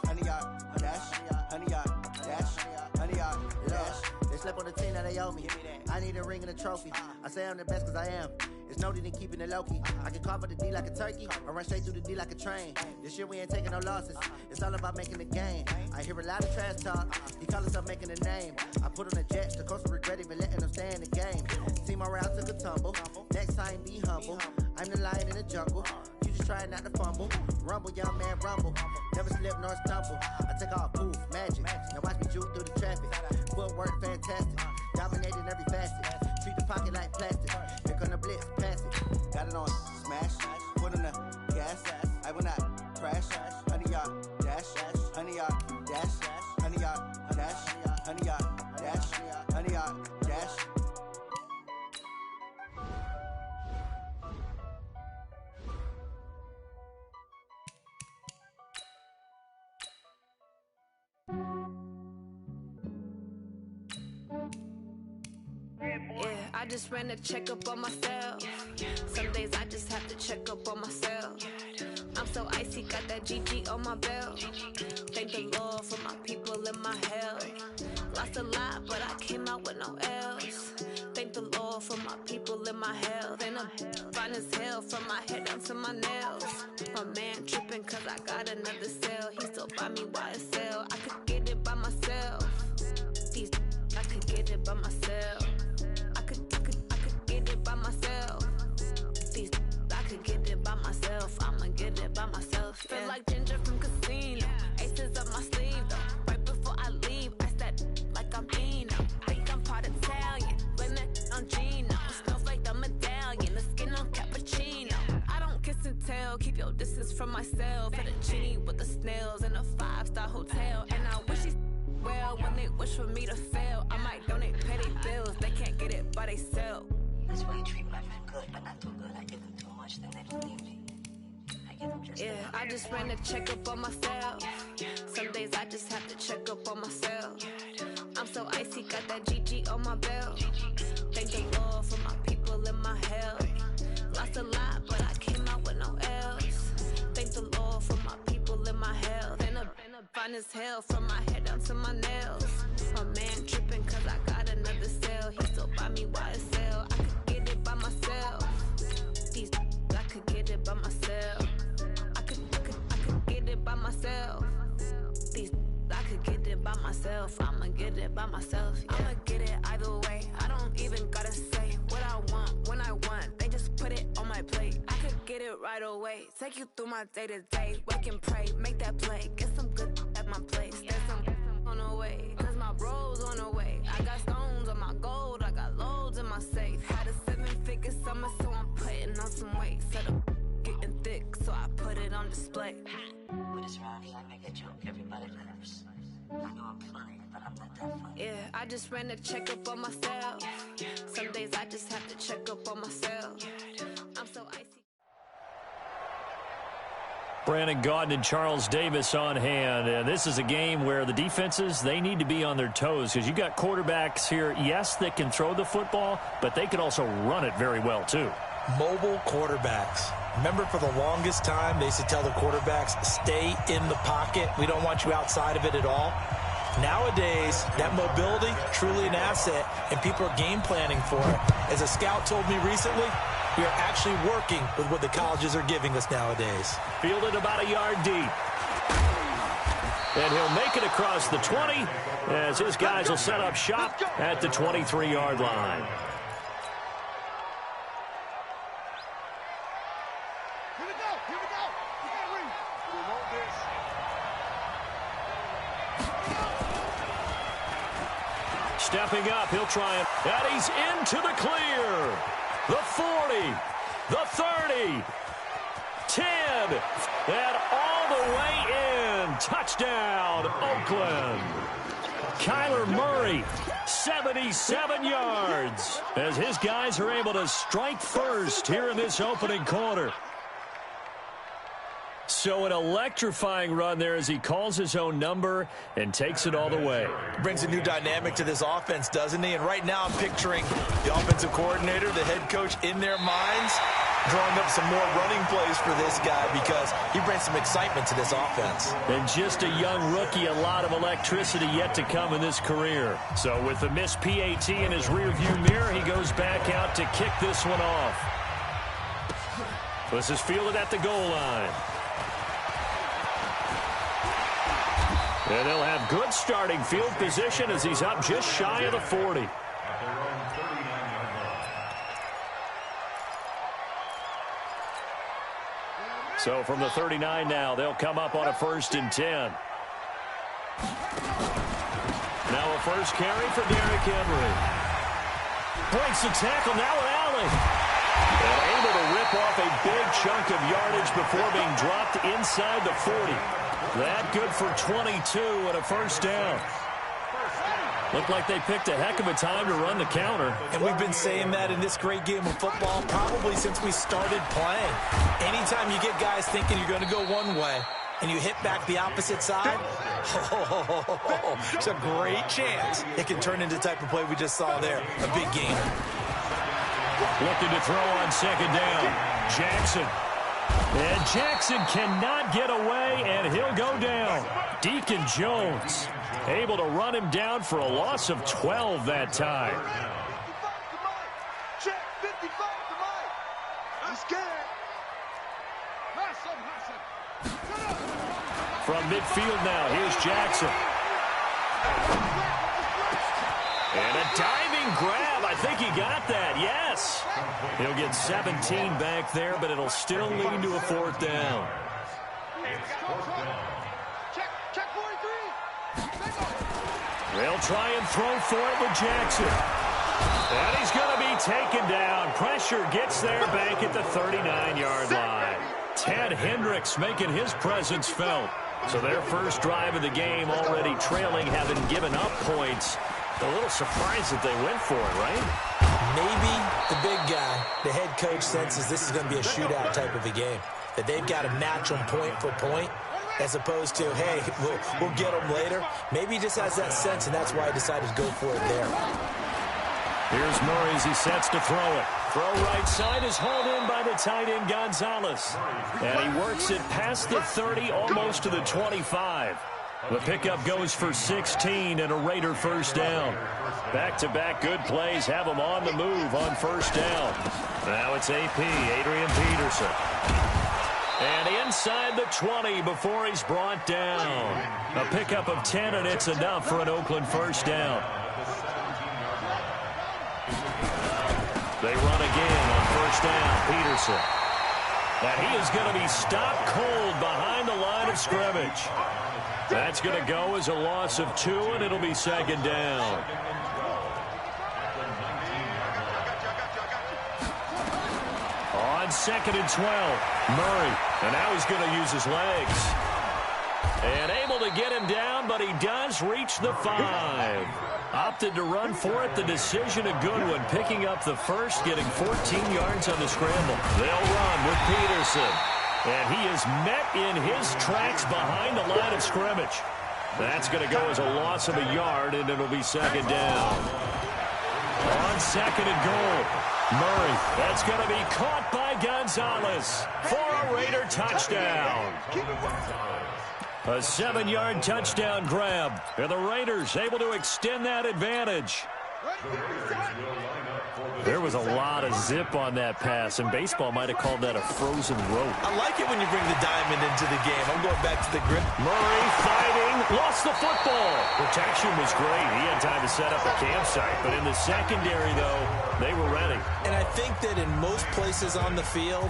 honey, y'all dash, honey, y'all dash, honey, y'all dash. They slept on the team that they owe me. I need a ring and a trophy. I say I'm the best cause I am. It's noted in keeping it low-key. I can carve up the D like a turkey or run straight through the D like a train. This year we ain't taking no losses. It's all about making the game. I hear a lot of trash talk. He call himself making a name. I put on the Jets. The coach will regret even letting them stay in the game. Team morale took a tumble. Next time be humble. I'm the lion in the jungle. You just try not to fumble. Rumble, young man, rumble. Never slip nor stumble. I take off, poof, magic. Now watch me juke through the traffic. Footwork fantastic. Dominating every facet. Treat the pocket like plastic. Here come the blitz, pass it. Got it on smash, foot on the gas. I will not crash. Honey, y'all dash, honey, y'all dash, honey, y'all dash, honey, y'all dash, honey, y'all dash.
Yeah, I just ran a checkup on myself. Some days I just have to check up on myself. I'm so icy, got that GG on my belt. Thank the Lord for my people and my health. Lost a lot, but I came out with no L's. Thank the Lord for my people and my health. And I'm fine as hell from my head down to my nails. My man tripping cause I got another cell. He still buy me YSL. I could get it by myself. These I could get it by myself. I could get it by myself. These I could get it by myself. I'm yo, this is from myself. For the genie with the snails in a 5-star hotel. And I wish these well when they wish for me to fail. I might donate petty bills, they can't get it by themselves.
That's why I treat my friend good, but not too good. I give them too much, then they don't need me.
I just ran a checkup on myself. Some days I just have to check up on myself. I'm so icy, got that GG on my belt. Thank the Lord for my people in my health. Lost a lot, but I came out with no else. Thank the Lord for my people in my health. And a fine as hell from my head down to my nails. My man tripping cause I got another cell. He still buy me YSL. I could get it by myself. These I could get it by myself. I could get it by myself. These I could get it by myself. I'ma get it by myself. I'ma get it either way. I don't even gotta say what I want when I want. They just put it on my plate. I could get it right away. Take you through my day to day. Wake and pray, make that play. Get some good at my place. There's some on the way, cause my bro's on the way. I got stones on my gold. I got loads in my safe. Had a 7-figure summer, so I'm putting on some weight. Set up getting thick, so I put it on display.
When it's around here, I make a joke. Everybody laughs. I know I'm funny, but I'm not that funny.
Yeah, I just ran a checkup on myself. Some days I just have to check up on myself. I'm so icy.
Brandon Gaudin and Charles Davis on hand. And this is a game where the defenses, they need to be on their toes because you got quarterbacks here, yes, that can throw the football, but they can also run it very well too.
Mobile quarterbacks. Remember, for the longest time, they used to tell the quarterbacks, stay in the pocket. We don't want you outside of it at all. Nowadays, that mobility, truly an asset, and people are game planning for it. As a scout told me recently, we are actually working with what the colleges are giving us nowadays.
Fielded about a yard deep. And he'll make it across the 20 as his guys will set up shop at the 23-yard line. Stepping up, he'll try it. And he's into the clear. The 40, the 30, 10, and all the way in. Touchdown, Oakland. Kyler Murray, 77 yards, as his guys are able to strike first here in this opening quarter. So an electrifying run there as he calls his own number and takes it all the way.
Brings a new dynamic to this offense, doesn't he? And right now I'm picturing the offensive coordinator, the head coach in their minds, drawing up some more running plays for this guy because he brings some excitement to this offense.
And just a young rookie, a lot of electricity yet to come in this career. So with the missed PAT in his rearview mirror, he goes back out to kick this one off. This is fielded at the goal line. And they'll have good starting field position as he's up just shy of the 40. So from the 39 now, they'll come up on a 1st and 10. Now a first carry for Derrick Henry. Breaks the tackle now with Allen. And able to rip off a big chunk of yardage before being dropped inside the 40. That good for 22 and a first down. Looked like they picked a heck of a time to run the counter.
And we've been saying that in this great game of football probably since we started playing. Anytime you get guys thinking you're going to go one way and you hit back the opposite side, it's a great chance it can turn into the type of play we just saw there, a big gainer.
Looking to throw on 2nd down. Jackson. And Jackson cannot get away, and he'll go down. Deacon Jones able to run him down for a loss of 12 that time.
Check 55 to Mike. I'm scared.
From midfield now, here's Jackson. And a diving grab. I think he got that, yes. He'll get 17 back there, but it'll still lead to a 4th down.
Check 43.
They'll try and throw for it with Jackson. And he's going to be taken down. Pressure gets there back at the 39-yard line. Ted Hendricks making his presence felt. So their first drive of the game already trailing, having given up points. A little surprised that they went for it, right?
Maybe the big guy, the head coach, senses this is going to be a shootout type of a game. That they've got to match them point for point, as opposed to, hey, we'll get them later. Maybe he just has that sense, and that's why he decided to go for it there.
Here's Murray as he sets to throw it. Throw right side is hauled in by the tight end Gonzalez. And he works it past the 30, almost to the 25. The pickup goes for 16 and a Raider first down. Back-to-back good plays have him on the move on first down. Now it's AP, Adrian Peterson. And inside the 20 before he's brought down. A pickup of 10, and it's enough for an Oakland first down. They run again on first down, Peterson. And he is going to be stopped cold behind the line of scrimmage. That's going to go as a loss of 2, and it'll be second down. On second and 12, Murray. And now he's going to use his legs. And able to get him down, but he does reach the 5. Opted to run for it. The decision a good one. Picking up the first, getting 14 yards on the scramble. They'll run with Peterson. And he is met in his tracks behind the line of scrimmage. That's going to go as a loss of a yard, and it'll be second down. On second and goal, Murray. That's going to be caught by Gonzalez for a Raider touchdown. A 7-yard touchdown grab. And the Raiders able to extend that advantage. There was a lot of zip on that pass, and baseball might have called that a frozen rope.
I like it when you bring the diamond into the game. I'm going back to the grip.
Murray fighting, lost the football. Protection was great. He had time to set up a campsite, but in the secondary, though, they were ready.
And I think that in most places on the field,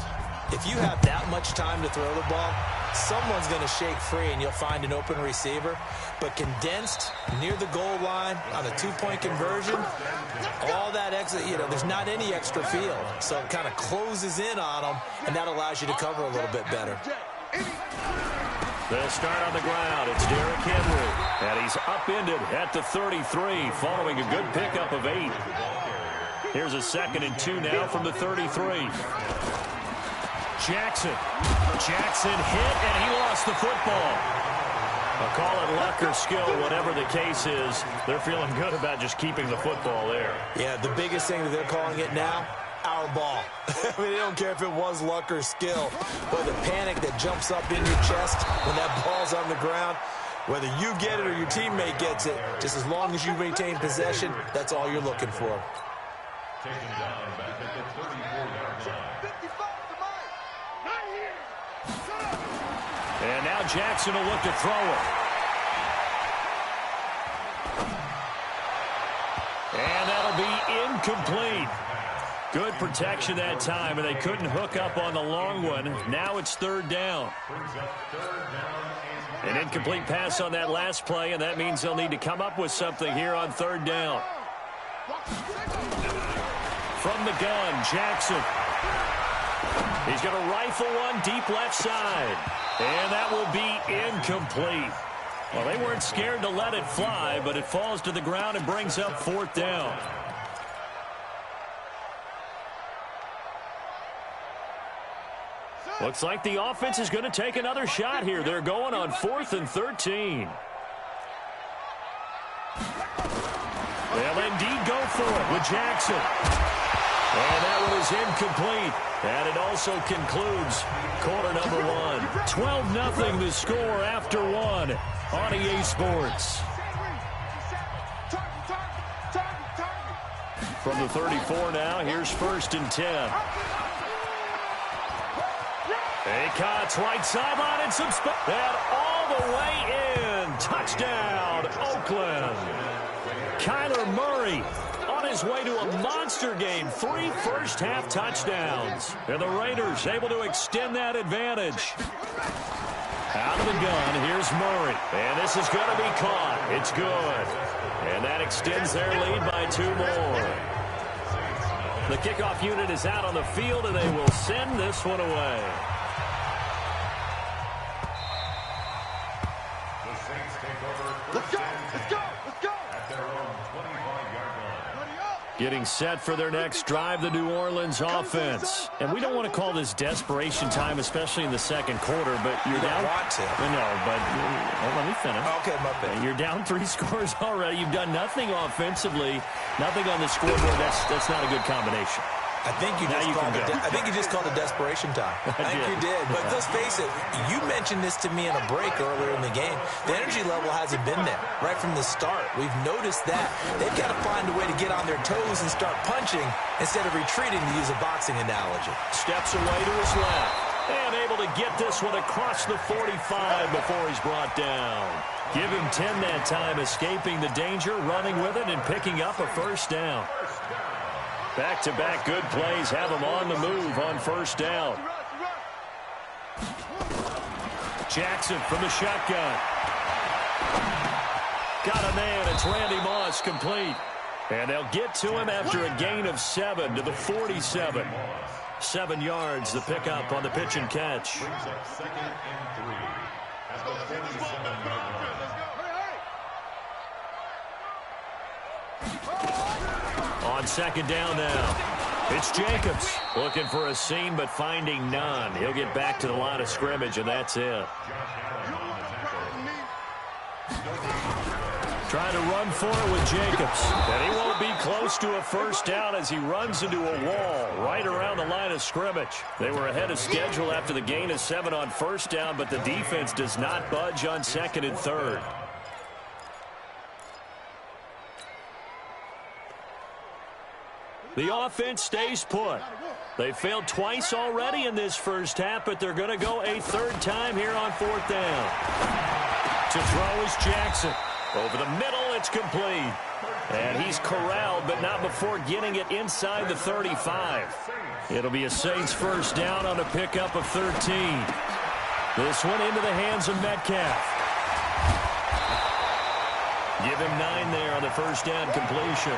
if you have that much time to throw the ball, someone's going to shake free and you'll find an open receiver. But condensed near the goal line on a 2-point conversion, all that extra, there's not any extra field. So it kind of closes in on them, and that allows you to cover a little bit better.
They'll start on the ground. It's Derrick Henry. And he's upended at the 33 following a good pickup of 8. Here's a 2nd and 2 now from the 33. Jackson hit, and he lost the football. I'll call it luck or skill, whatever the case is. They're feeling good about just keeping the football there.
Yeah, the biggest thing that they're calling it now, our ball. I mean, they don't care if it was luck or skill, but the panic that jumps up in your chest when that ball's on the ground, whether you get it or your teammate gets it, just as long as you maintain possession, that's all you're looking for.
Taken down back at the 34-yard line.
And now Jackson will look to throw it. And that'll be incomplete. Good protection that time, and they couldn't hook up on the long one. Now it's 3rd down. An incomplete pass on that last play, and that means they'll need to come up with something here on 3rd down. From the gun, Jackson. He's going to rifle one deep left side. And that will be incomplete. Well, they weren't scared to let it fly, but it falls to the ground and brings up 4th down. Looks like the offense is going to take another shot here. They're going on 4th and 13. They'll indeed go for it with Jackson. And that one is incomplete. And it also concludes quarter number 1. 12-0 the score after 1 on EA Sports. From the 34 now, here's 1st and 10. Acott's right sideline and some space. And all the way in. Touchdown, Oakland. Kyler Murray on his way to a monster game. 3 first-half touchdowns. And the Raiders able to extend that advantage. Out of the gun, here's Murray. And this is going to be caught. It's good. And that extends their lead by 2 more. The kickoff unit is out on the field, and they will send this one away. Getting set for their next drive, the New Orleans offense. And we don't want to call this desperation time, especially in the second quarter, but you're down.
You don't want to.
No, but let me finish.
Okay, my bad.
You're down 3 scores already. You've done nothing offensively, nothing on the scoreboard. That's not a good combination.
I think you just called it desperation time. I think you did. But let's face it, you mentioned this to me in a break earlier in the game. The energy level hasn't been there right from the start. We've noticed that. They've got to find a way to get on their toes and start punching instead of retreating, to use a boxing analogy.
Steps away to his left. And able to get this one across the 45 before he's brought down. Give him 10 that time, escaping the danger, running with it, and picking up a first down. Back-to-back good plays have him on the move on first down. Jackson from the shotgun. Got a man. It's Randy Moss, complete. And they'll get to him after a gain of 7 to the 47. 7 yards, the pickup on the pitch and catch.
Brings up 2nd and 3 at the 47-yard line.
On second down now, it's Jacobs looking for a seam but finding none. He'll get back to the line of scrimmage, and that's it. Trying to run for it with Jacobs, and he won't be close to a first down as he runs into a wall right around the line of scrimmage. They were ahead of schedule after the gain of 7 on first down, but the defense does not budge on 2nd and 3rd. The offense stays put. They failed twice already in this first half, but they're going to go a 3rd time here on 4th down. To throw is Jackson. Over the middle, it's complete. And he's corralled, but not before getting it inside the 35. It'll be a Saints first down on a pickup of 13. This one into the hands of Metcalf. Give him 9 there on the first down completion.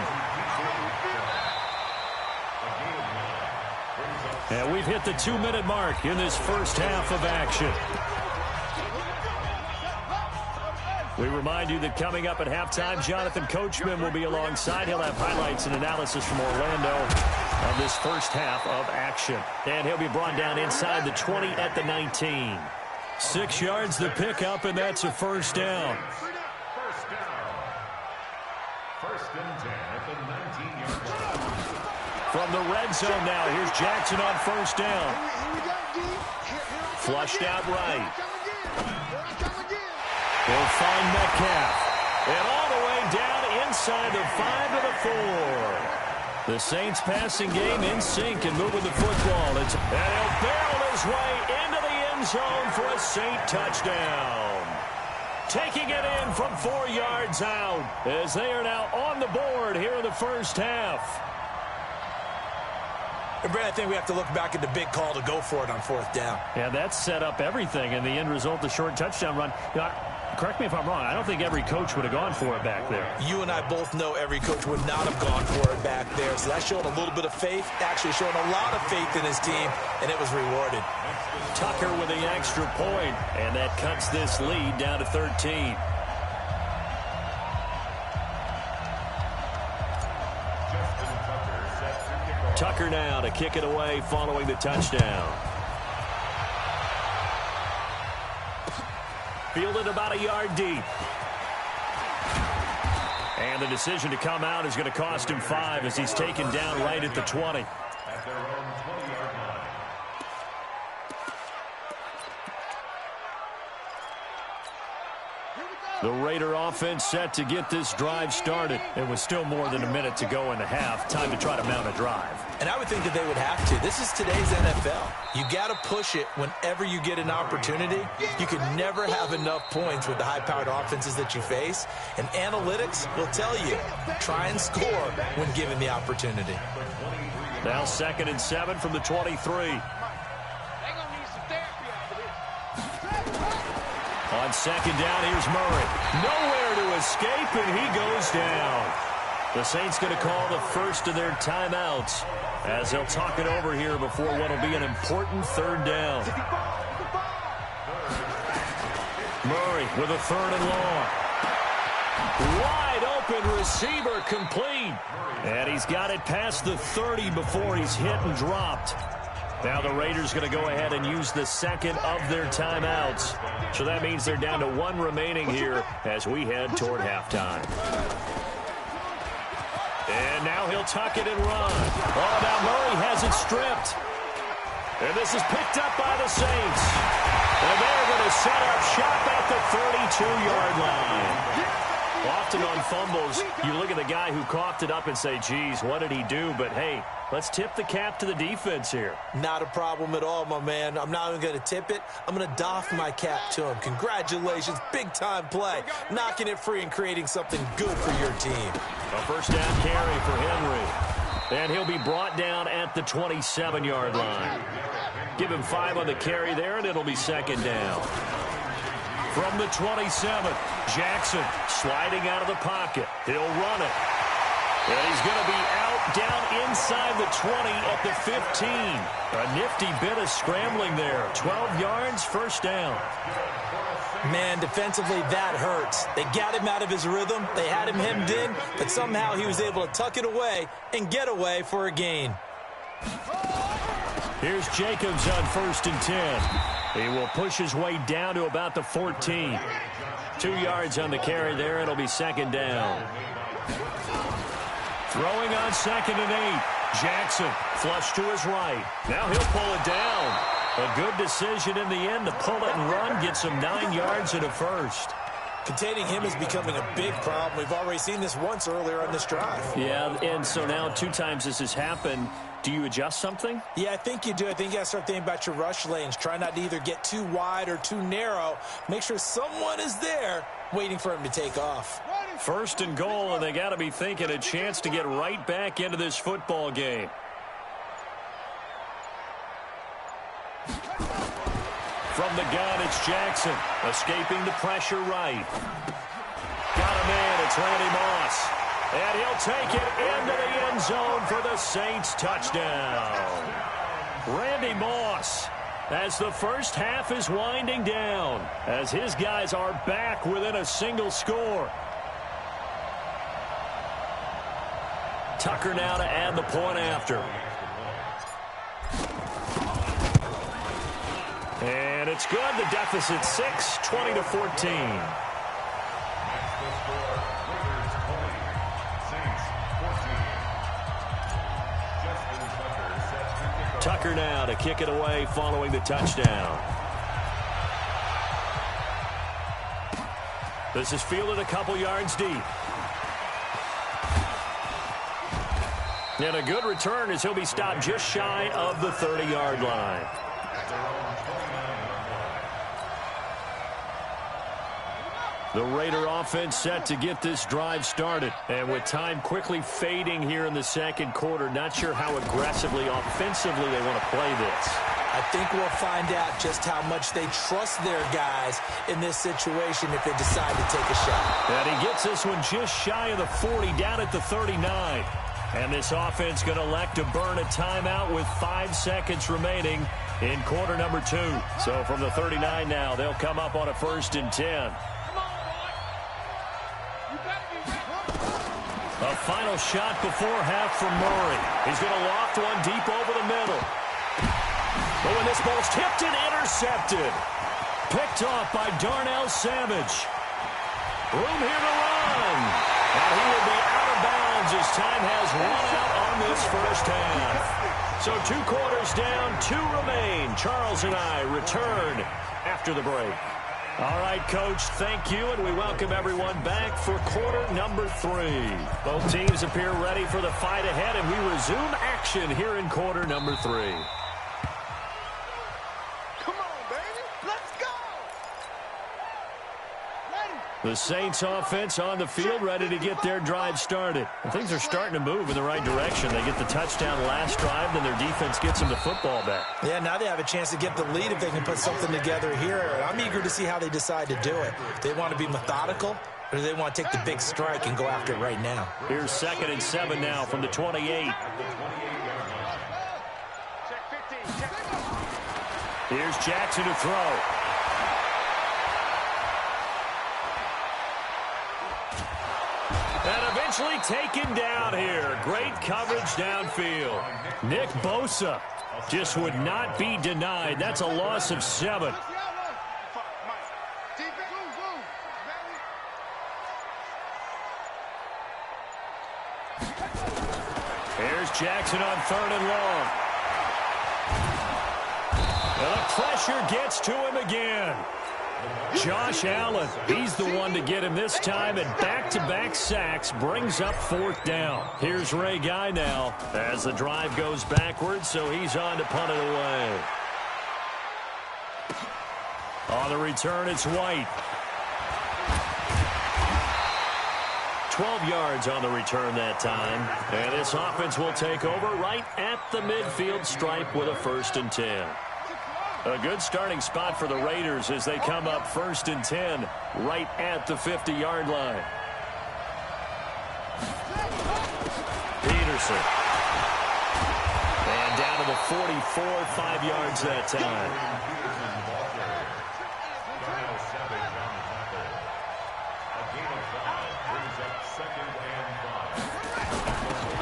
And we've hit the 2-minute mark in this first half of action. We remind you that coming up at halftime, Jonathan Coachman will be alongside. He'll have highlights and analysis from Orlando of this first half of action. And he'll be brought down inside the 20 at the 19. 6 yards the pickup, and that's a first down.
First and 10 at the 19-yard line.
From the red zone now, here's Jackson on first down. Flushed out right. He'll find Metcalf. And all the way down inside the 5 to the 4. The Saints passing game in sync and moving the football. And he'll barrel his way into the end zone for a Saint touchdown. Taking it in from 4 yards out as they are now on the board here in the first half.
And Brad, I think we have to look back at the big call to go for it on 4th down.
Yeah, that set up everything, and the end result, the short touchdown run. You know, correct me if I'm wrong, I don't think every coach would have gone for it back there.
You and I both know every coach would not have gone for it back there, so that showed a little bit of faith, actually showed a lot of faith in his team, and it was rewarded.
Tucker with the extra point, and that cuts this lead down to 13. Tucker now to kick it away following the touchdown. Fielded about a yard deep. And the decision to come out is going to cost him 5 as he's taken down right at the 20.
At their own 20-yard line.
The Raider offense set to get this drive started. It was still more than a minute to go in the half. Time to try to mount a drive.
And I would think that they would have to. This is today's NFL. You got to push it whenever you get an opportunity. You can never have enough points with the high-powered offenses that you face. And analytics will tell you, try and score when given the opportunity.
Now 2nd and 7 from the 23. On second down, here's Murray. Nowhere to escape, and he goes down. The Saints going to call the first of their timeouts as they'll talk it over here before what will be an important 3rd down. Murray with a 3rd and long. Wide open receiver complete. And he's got it past the 30 before he's hit and dropped. Now the Raiders going to go ahead and use the second of their timeouts. So that means they're down to one remaining here as we head toward halftime. And now he'll tuck it and run. Oh, now Murray has it stripped. And this is picked up by the Saints. And they're going to set up shop at the 32-yard line. Often on fumbles, you look at the guy who coughed it up and say, geez, what did he do? But, hey, let's tip the cap to the defense here.
Not a problem at all, my man. I'm not even going to tip it. I'm going to doff my cap to him. Congratulations. Big-time play. Knocking it free and creating something good for your team.
A first down carry for Henry. And he'll be brought down at the 27-yard line. Give him 5 on the carry there, and it'll be second down. From the 27, Jackson sliding out of the pocket. He'll run it. And he's going to be out down inside the 20 at the 15. A nifty bit of scrambling there. 12 yards, first down.
Man, defensively, that hurts. They got him out of his rhythm. They had him hemmed in, but somehow he was able to tuck it away and get away for a gain.
Here's Jacobs on 1st and 10. He will push his way down to about the 14. 2 yards on the carry there. It'll be second down. Throwing on 2nd and 8. Jackson flush to his right. Now he'll pull it down. A good decision in the end to pull it and run. Get some 9 yards and a first.
Containing him is becoming a big problem. We've already seen this once earlier on this drive.
Yeah, and so now 2 times this has happened. Do you adjust something?
Yeah, I think you do. I think you got to start thinking about your rush lanes. Try not to either get too wide or too narrow. Make sure someone is there waiting for him to take off.
1st and goal, and they got to be thinking a chance to get right back into this football game. From the gun, it's Jackson. Escaping the pressure right. Got a man. It's Randy Moss. And he'll take it into the end zone for the Saints touchdown. Randy Moss, as the first half is winding down, as his guys are back within a single score. Tucker now to add the point after. And it's good. The deficit 6, 20-14. Tucker now to kick it away following the touchdown. This is fielded a couple yards deep. And a good return as he'll be stopped just shy of the 30-yard line. The Raider offense set to get this drive started. And with time quickly fading here in the second quarter, not sure how aggressively, offensively they want to play this.
I think we'll find out just how much they trust their guys in this situation if they decide to take a shot.
And he gets this one just shy of the 40, down at the 39. And this offense going to elect to burn a timeout with 5 seconds remaining in quarter number 2. So from the 39 now, they'll come up on a 1st and 10. A final shot before half from Murray. He's going to loft one deep over the middle. But when this ball's tipped and intercepted. Picked off by Darnell Savage. Room here to run. And he will be out of bounds as time has run out on this first half. So 2 quarters down, 2 remain. Charles and I return after the break. All right, Coach, thank you, and we welcome everyone back for quarter number 3. Both teams appear ready for the fight ahead, and we resume action here in quarter number 3.
Come on, baby. Let's go.
The Saints offense on the field, ready to get their drive started. And things are starting to move in the right direction. They get the touchdown last drive, then their defense gets them the football back.
Yeah, now they have a chance to get the lead if they can put something together here. I'm eager to see how they decide to do it. Do they want to be methodical, or do they want to take the big strike and go after it right now?
Here's 2nd and 7 now from the 28. Here's Jackson to throw. And eventually taken down here. Great coverage downfield. Nick Bosa just would not be denied. That's a loss of 7. Here's Jackson on 3rd and long. And the pressure gets to him again. Josh Allen, he's the one to get him this time, and back-to-back sacks brings up 4th down. Here's Ray Guy now as the drive goes backwards, so he's on to punt it away. On the return, it's White. 12 yards on the return that time. And this offense will take over right at the midfield stripe with a 1st and 10. A good starting spot for the Raiders as they come up 1st and 10 right at the 50-yard line. Peterson. And down to the 44, 5 yards that time.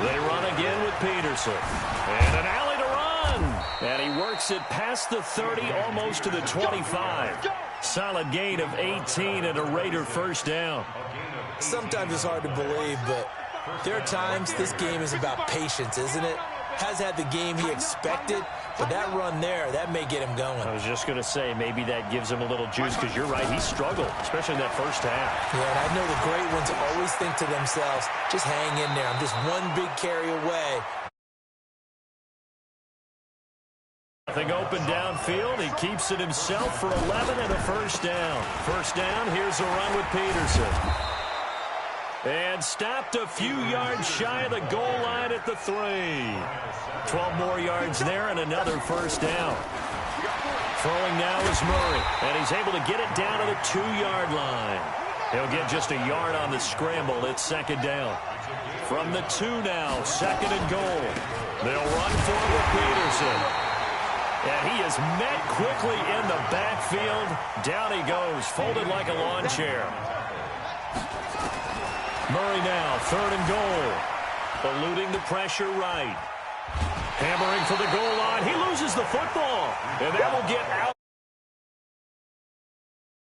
They run again with Peterson. And an alley to run. And he works it past the 30, almost to the 25. Solid gain of 18 and a Raider 1st down.
Sometimes it's hard to believe, but there are times this game is about patience, isn't it? Has had the game he expected, but that run there, that may get him going.
I was just going to say, maybe that gives him a little juice, because you're right, he struggled, especially in that first half.
Yeah, and I know the great ones always think to themselves, just hang in there. I'm just one big carry away.
Nothing open downfield. He keeps it himself for 11 and a 1st down. 1st down, here's a run with Peterson. And stopped a few yards shy of the goal line at the 3. 12 more yards there and another 1st down. Throwing now is Murray, and he's able to get it down to the 2-yard line. He'll get just a yard on the scramble. It's 2nd down. From the 2 now, 2nd and goal. They'll run for it with Peterson. And he is met quickly in the backfield. Down he goes, folded like a lawn chair. Murray now, 3rd and goal. Eluding the pressure right. Hammering for the goal line. He loses the football. And that will get out.